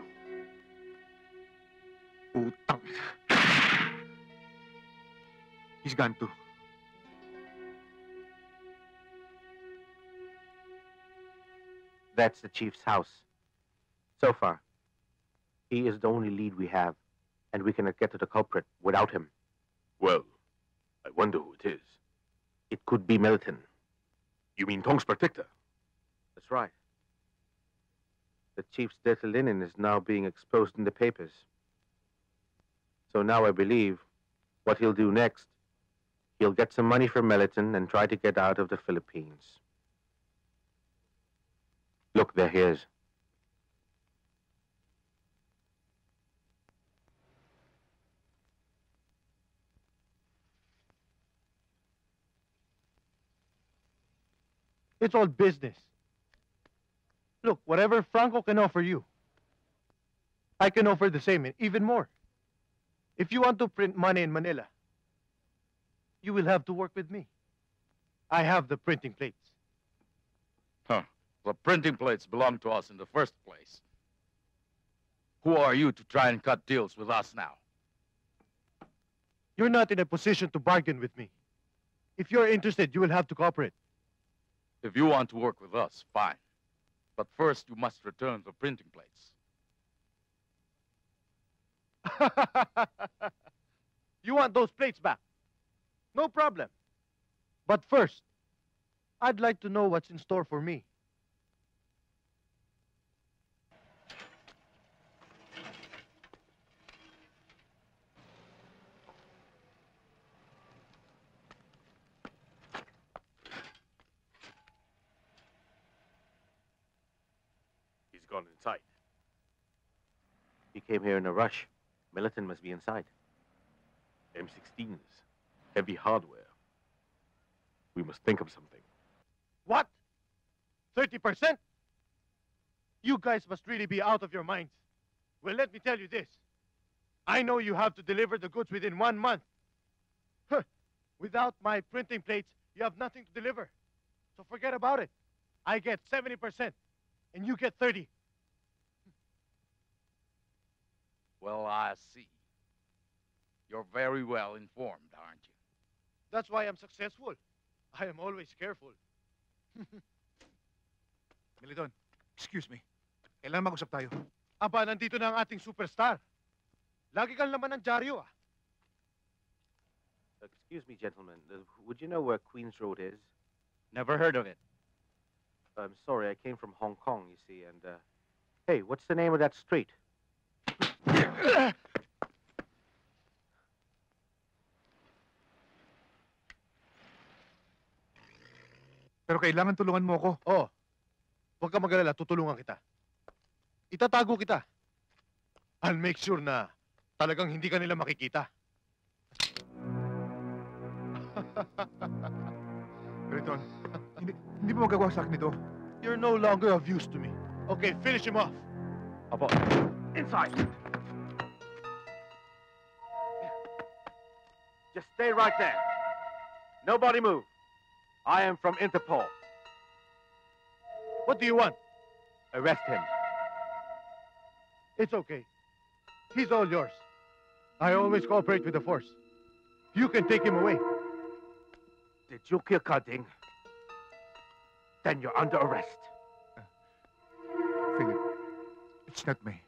Utang. He's gone too. That's the chief's house. So far, he is the only lead we have, and we cannot get to the culprit without him. Well, I wonder who it is. It could be Melton. You mean Tong's protector? That's right. The chief's dirty linen is now being exposed in the papers. So now I believe what he'll do next, he'll get some money from Melton and try to get out of the Philippines. Look, there he is. It's all business. Look, whatever Franco can offer you, I can offer the same and even more. If you want to print money in Manila, you will have to work with me. I have the printing plates. Huh. The printing plates belong to us in the first place. Who are you to try and cut deals with us now? You're not in a position to bargain with me. If you're interested, you will have to cooperate. If you want to work with us, fine. But first, you must return the printing plates. You want those plates back? No problem. But first, I'd like to know what's in store for me. He's gone inside. He came here in a rush. Militant must be inside. M16s. Heavy hardware. We must think of something. What? 30%? You guys must really be out of your minds. Well, let me tell you this. I know you have to deliver the goods within 1 month. Huh. Without my printing plates, you have nothing to deliver. So forget about it. I get 70%, and you get 30. Well, I see. You're very well informed, aren't you? That's why I'm successful. I am always careful. Melidon, excuse me. Kailangan mag-usap tayo. Aba, nandito na ang ating superstar. Lagi kang laman ng dyaryo, ah. Excuse me, gentlemen. Would you know where Queens Road is? Never heard of it. I'm sorry, I came from Hong Kong, you see, and, hey, what's the name of that street? Pero kailangan tulungan mo ako. Oo. Huwag ka mag-alala, tutulungan kita. Itatago kita. I'll make sure na talagang hindi ka nila makikita. Melidon, hindi mo magagawa sa akin ito. You're no longer of use to me. Okay, finish him off. Apo. Inside! Just stay right there. Nobody move. I am from Interpol. What do you want? Arrest him. It's okay. He's all yours. I always cooperate with the force. You can take him away. Did you kill Carding? Then you're under arrest. Philip, it's not me.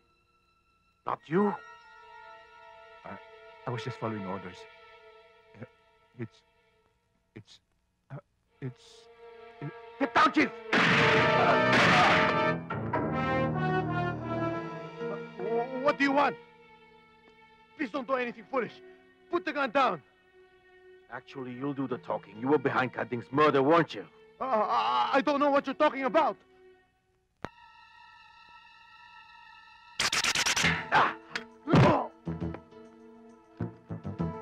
Not you? I was just following orders. Get down, Chief! What do you want? Please don't do anything foolish. Put the gun down. Actually, you'll do the talking. You were behind Carding's murder, weren't you? I don't know what you're talking about.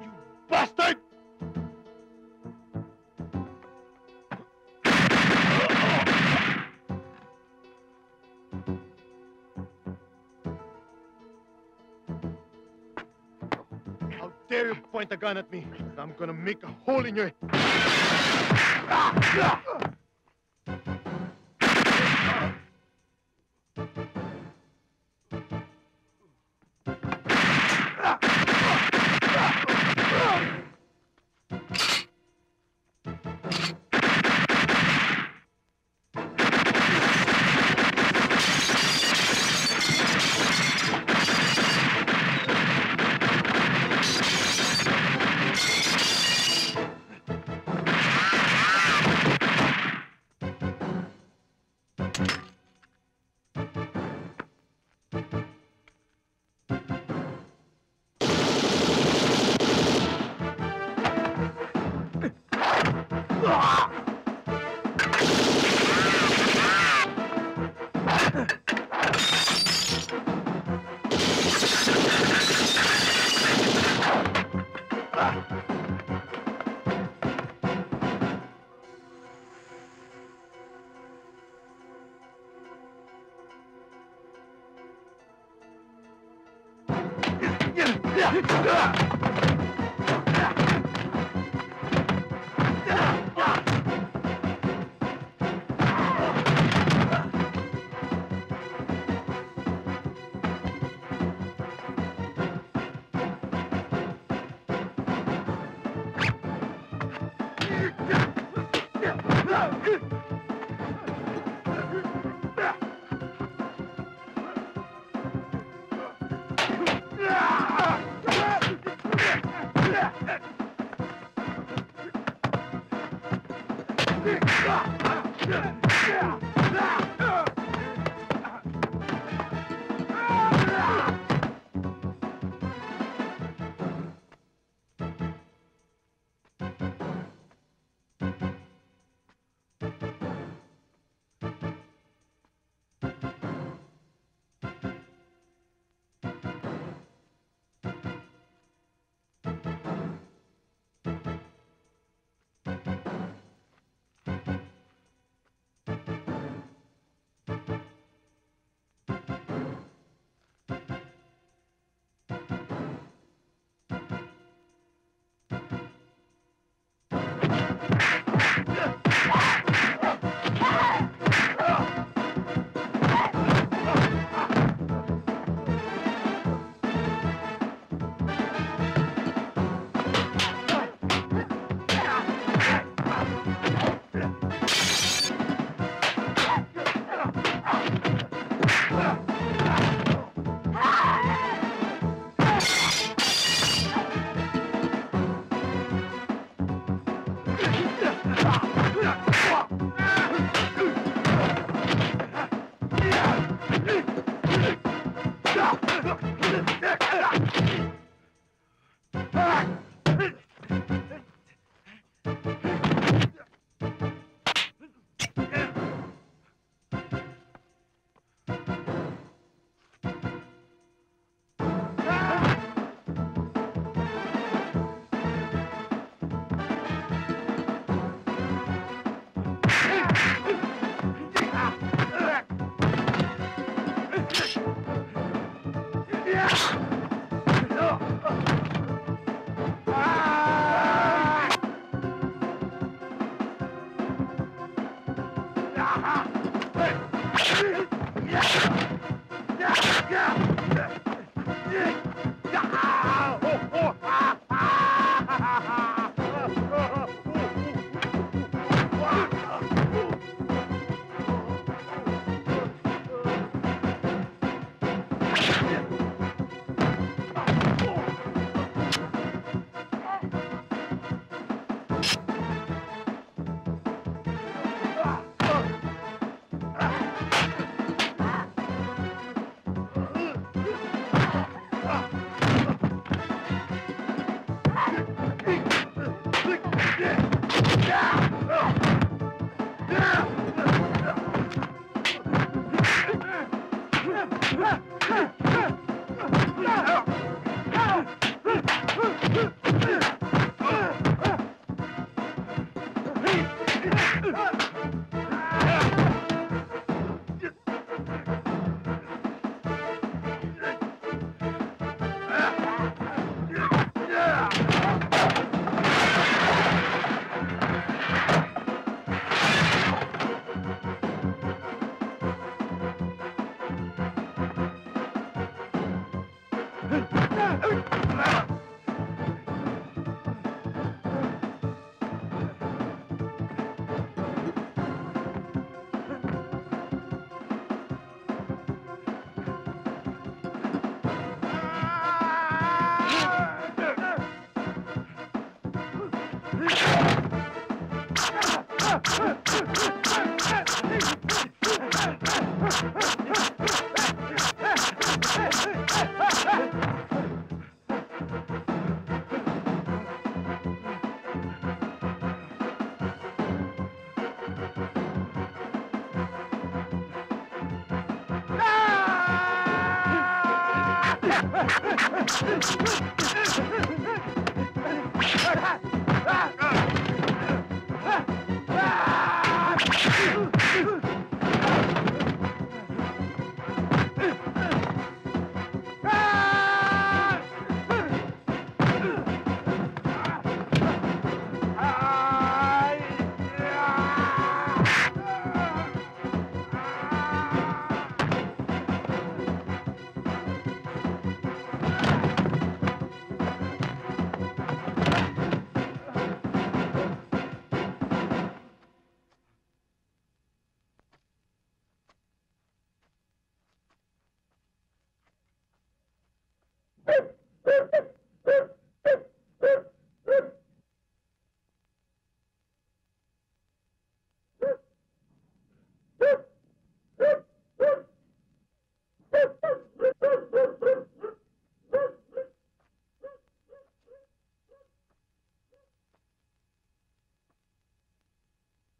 You bastard! How dare you point a gun at me? I'm gonna make a hole in your...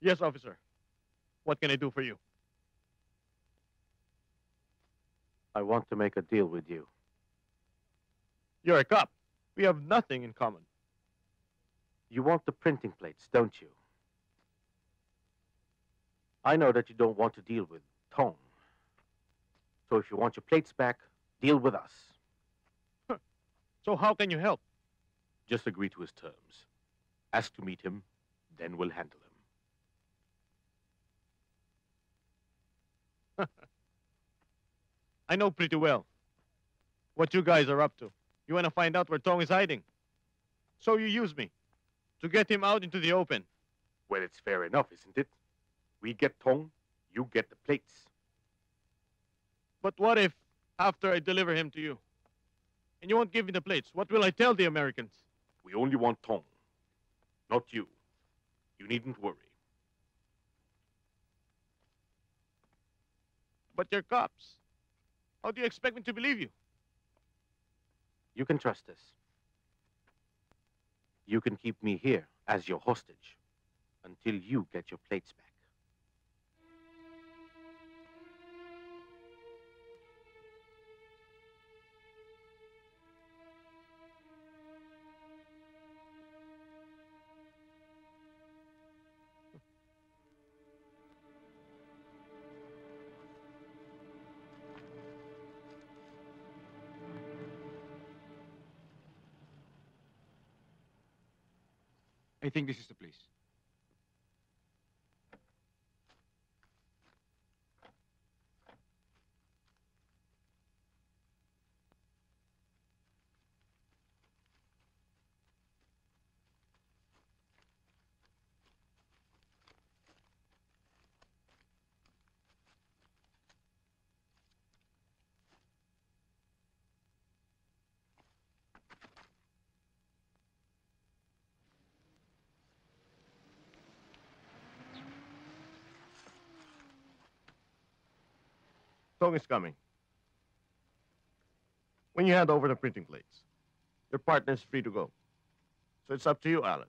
Yes, officer. What can I do for you? I want to make a deal with you. You're a cop. We have nothing in common. You want the printing plates, don't you? I know that you don't want to deal with Tong. So if you want your plates back, deal with us. So how can you help? Just agree to his terms. Ask to meet him, then we'll handle him. I know pretty well what you guys are up to. You want to find out where Tong is hiding. So you use me to get him out into the open. Well, it's fair enough, isn't it? We get Tong, you get the plates. But what if, after I deliver him to you, and you won't give me the plates, what will I tell the Americans? We only want Tong, not you. You needn't worry. But you're cops. How do you expect me to believe you? You can trust us. You can keep me here as your hostage until you get your plates back. I think this is the place. Tong is coming. When you hand over the printing plates, your partner is free to go. So it's up to you, Alan.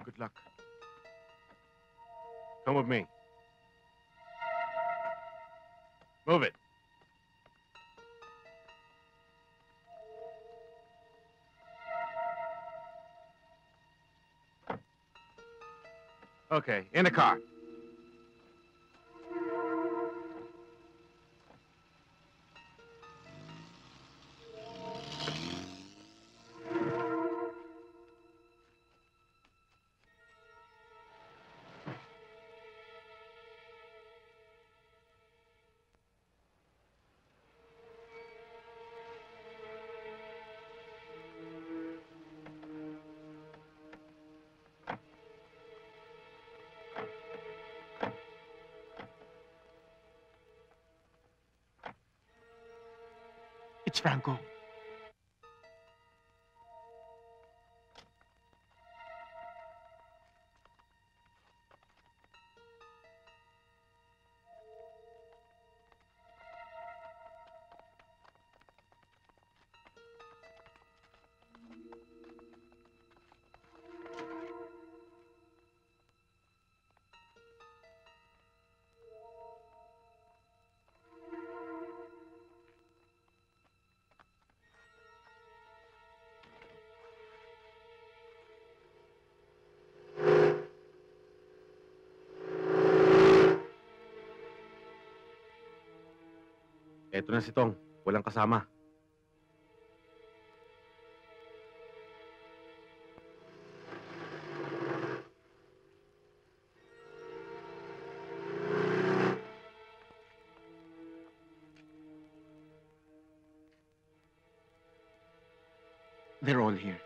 Good luck. Come with me. Move it. Okay, in the car. It's Franco. Eto na si Tong. Walang kasama. They're all here.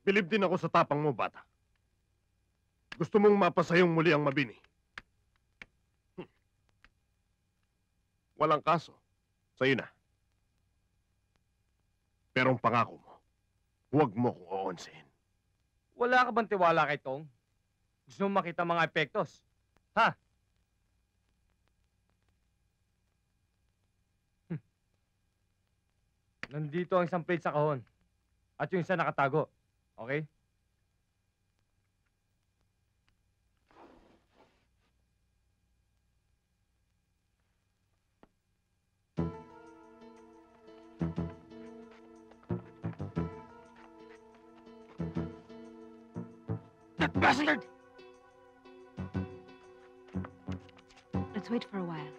Bilib din ako sa tapang mo, bata. Gusto mong mapasayong muli ang Mabini. Walang kaso. Sa'yo na. Pero ang pangako mo, huwag mo kong oonsin. Wala ka bang tiwala kay Tong? Gusto mo makita mga epektos? Ha? Nandito ang isang plate sa kahon. At yung isa nakatago. Okay? That bastard! Let's wait for a while,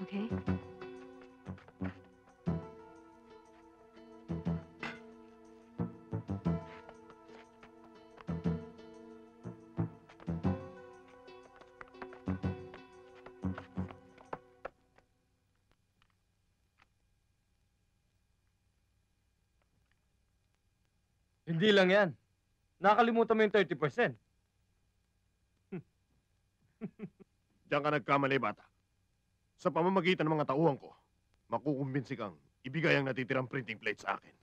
okay? Hindi lang yan. Nakalimutan mo yung 30%. Diyan ka nagkamali, bata. Sa pamamagitan ng mga tauhan ko, makukumbinsi kang ibigay ang natitirang printing plate sa akin.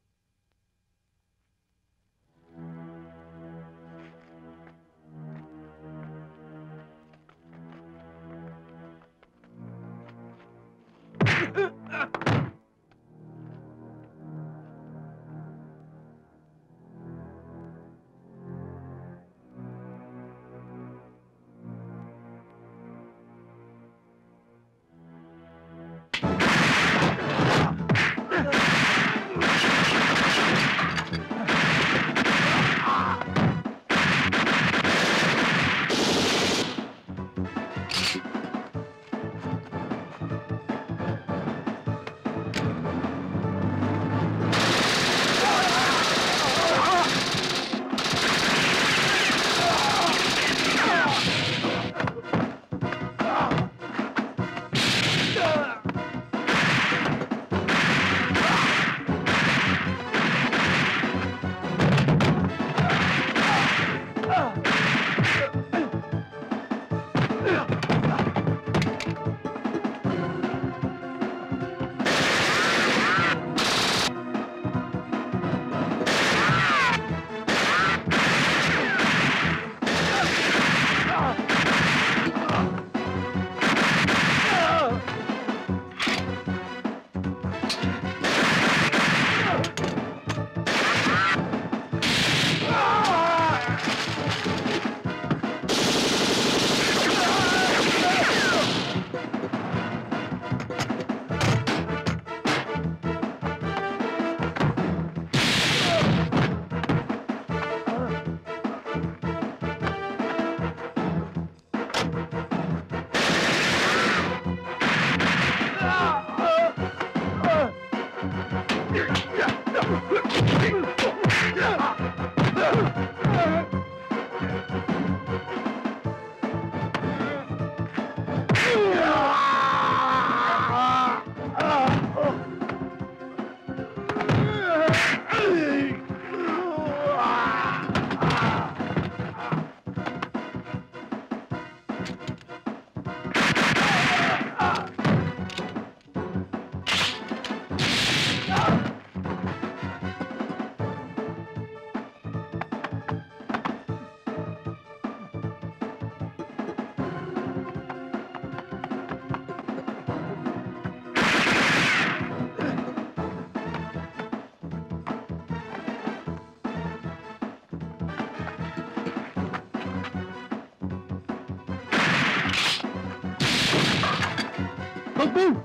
Don't move!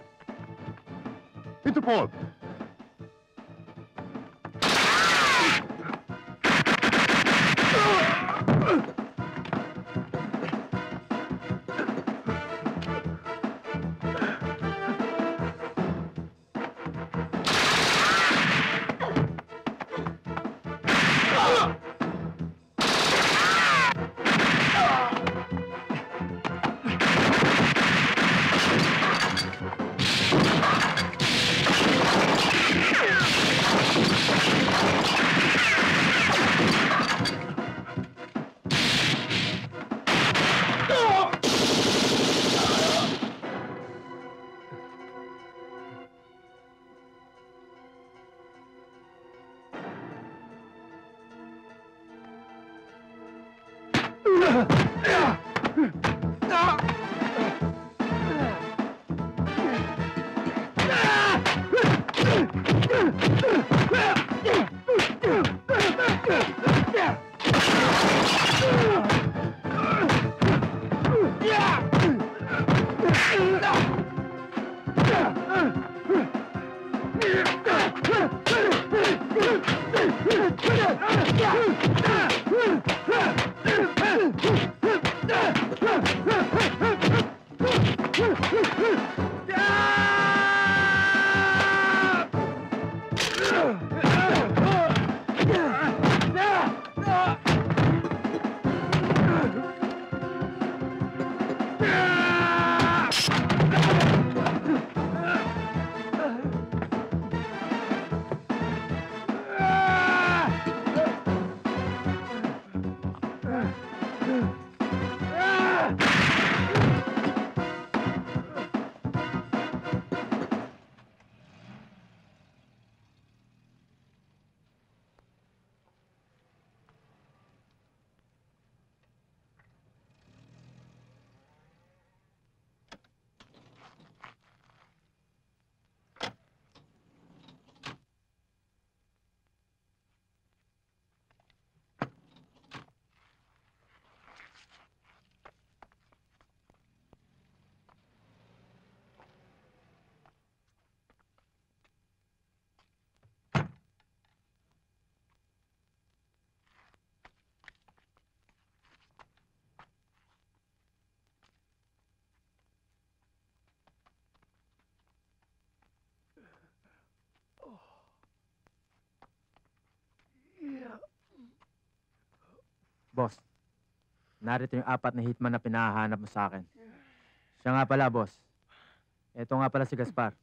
Interpol! Boss, narito yung 4 na hitman na pinahahanap mo sa akin. Siya nga pala, boss. Ito nga pala si Gaspar.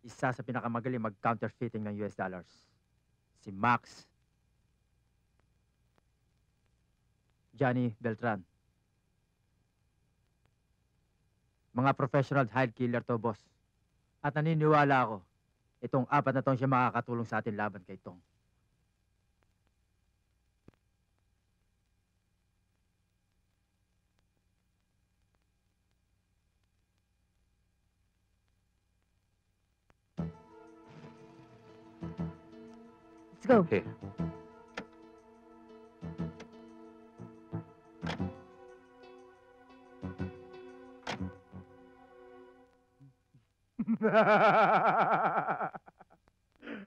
Isa sa pinakamagaling mag-counterfeiting ng US dollars. Si Max. Johnny Beltran. Mga professional hired killer to, boss. At naniniwala ako, itong 4 na tong siya makakatulong sa atin laban kay Tong. Let's go. Here.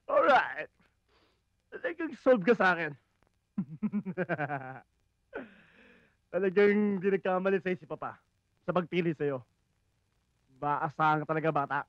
Alright. Talagang solve ka sa akin. Talagang di nagkamali sa'yo si Papa sa pagpili sa'yo. Maasahan ka talaga, bata.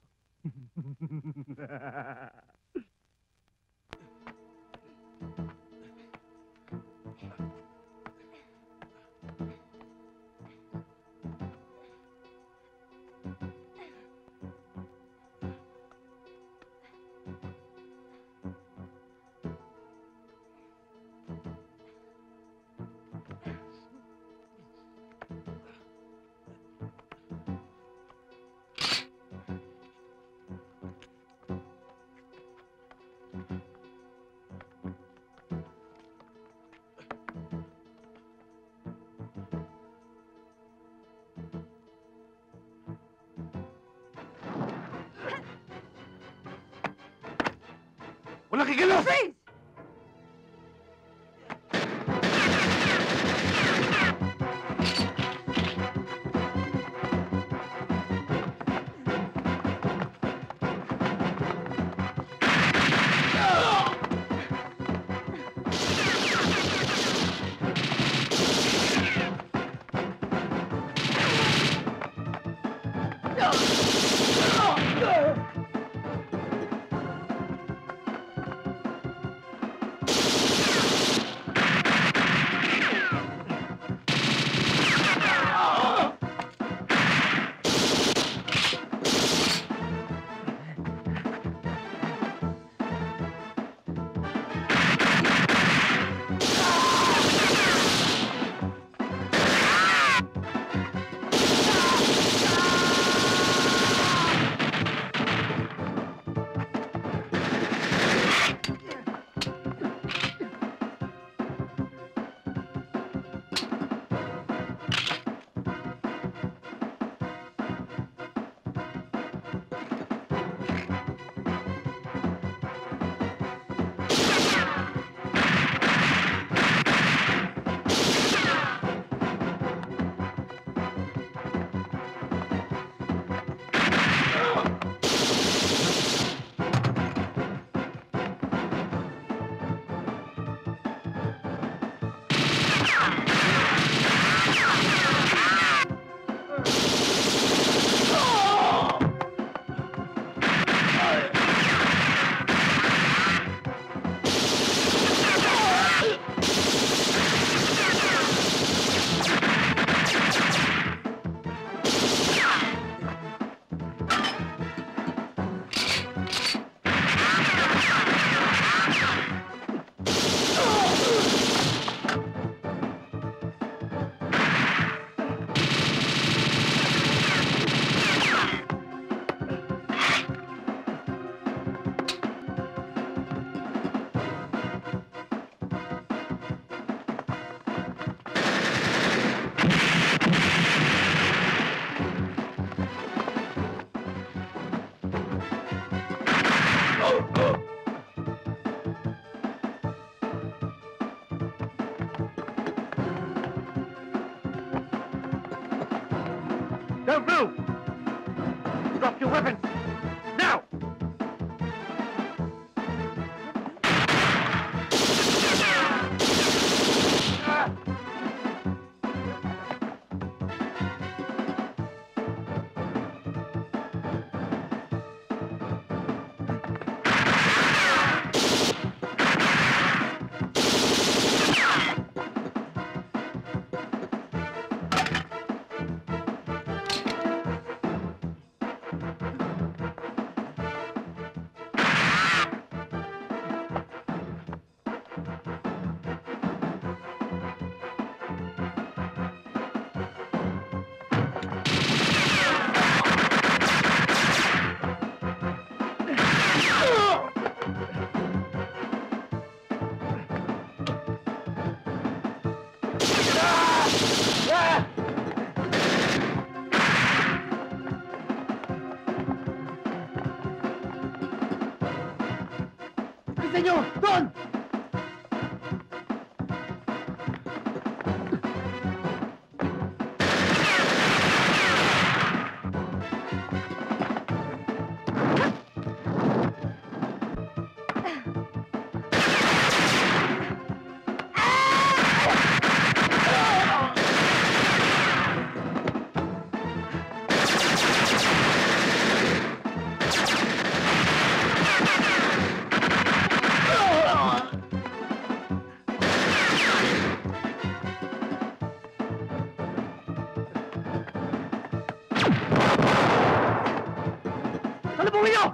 Walang kikilos! Freeze! Move! Drop your weapons! Now! Bilisan nyo! Doon! Salubungin nyo!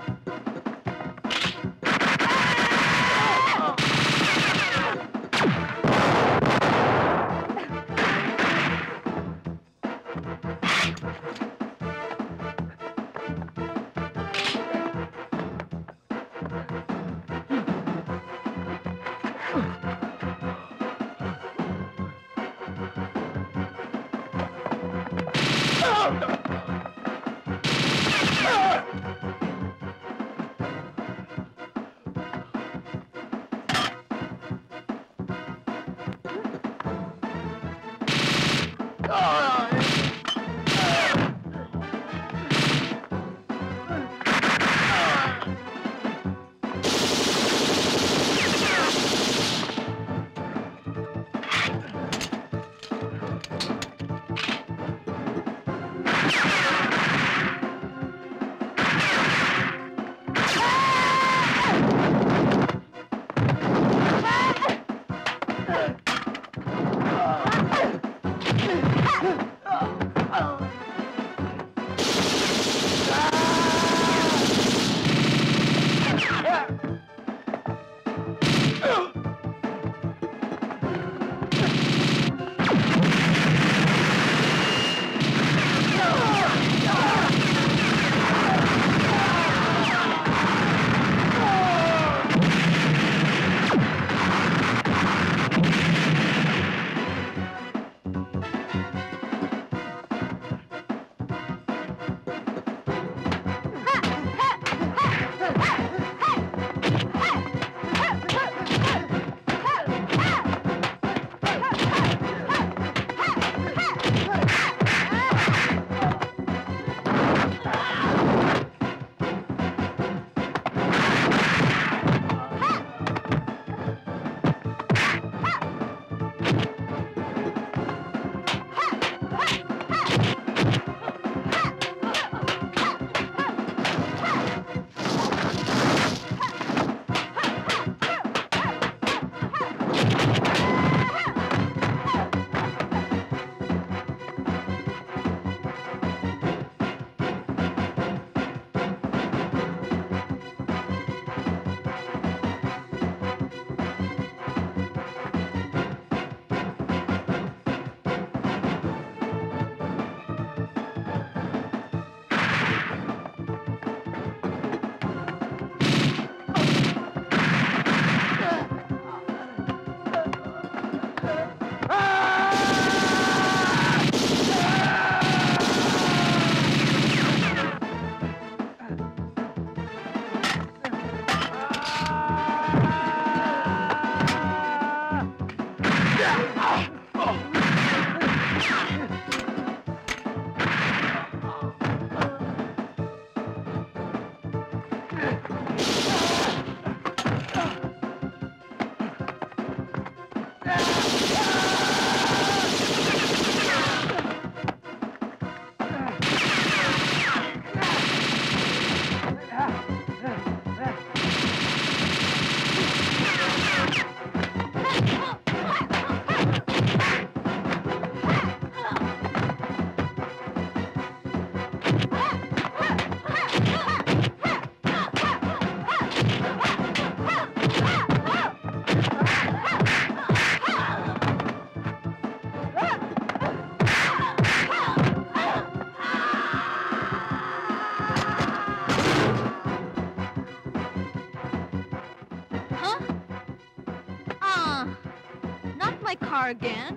car again.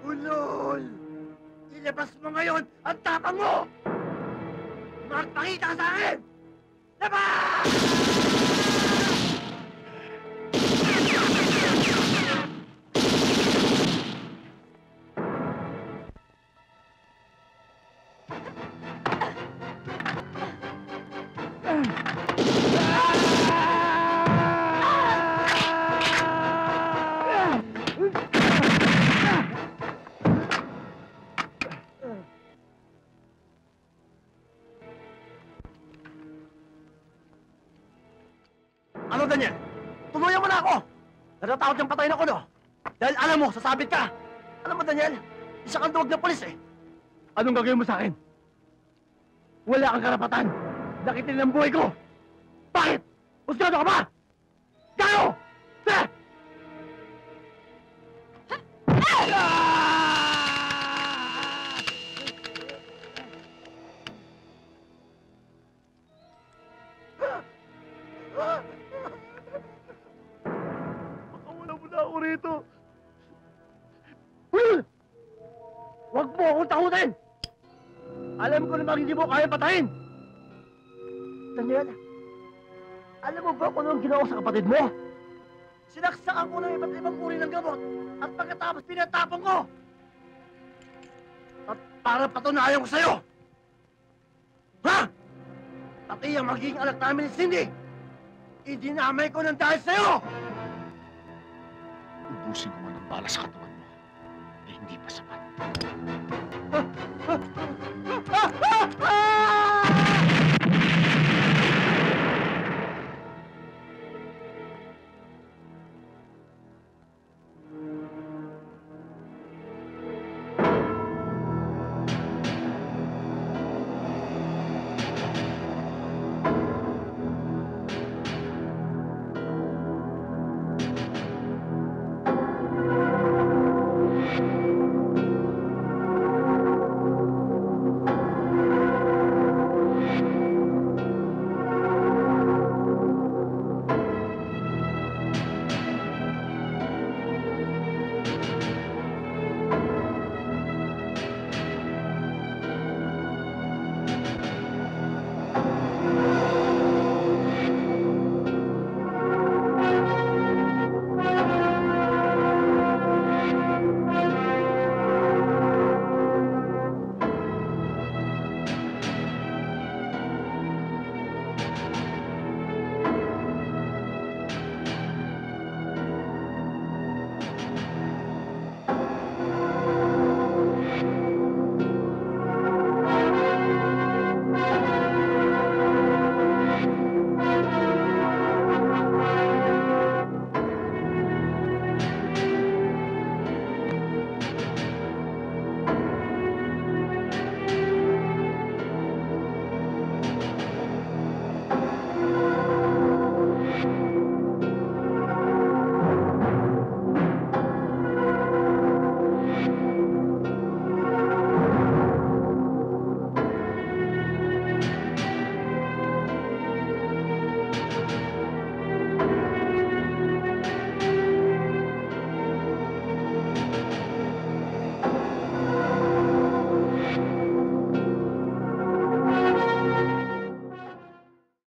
Ulol! Ilabas mo ngayon ang tapang mo! Magpakita ka sa akin! Labas! Ano, Daniel? Tuluyan mo na ako! Natatakot yung patayin ako, no? Dahil alam mo, sasabit ka! Alam mo, Daniel, isa kang duwag na polis, eh. Anong gagawin mo sa akin? Wala kang karapatan! Nakitin ang buhay ko! Bakit? Husgado ka ba? Gayo! Eh! Makawala mo na ako rito! Huwag mo akong takutin! Alam ko namang hindi mo kaya patayin! Daniel, alam mo ba kung anong ginawa sa kapatid mo? Sinaksakan ko ng iba't ibang uri ng gamot at pagkatapos pinatapon ko! At para patunayan ko sa'yo! Ha? Pati ang magiging anak namin ni Cindy! Idinamay ko ng dahil sa'yo! Ubusin ko man ang bala sa katawan mo, eh hindi pa sapat.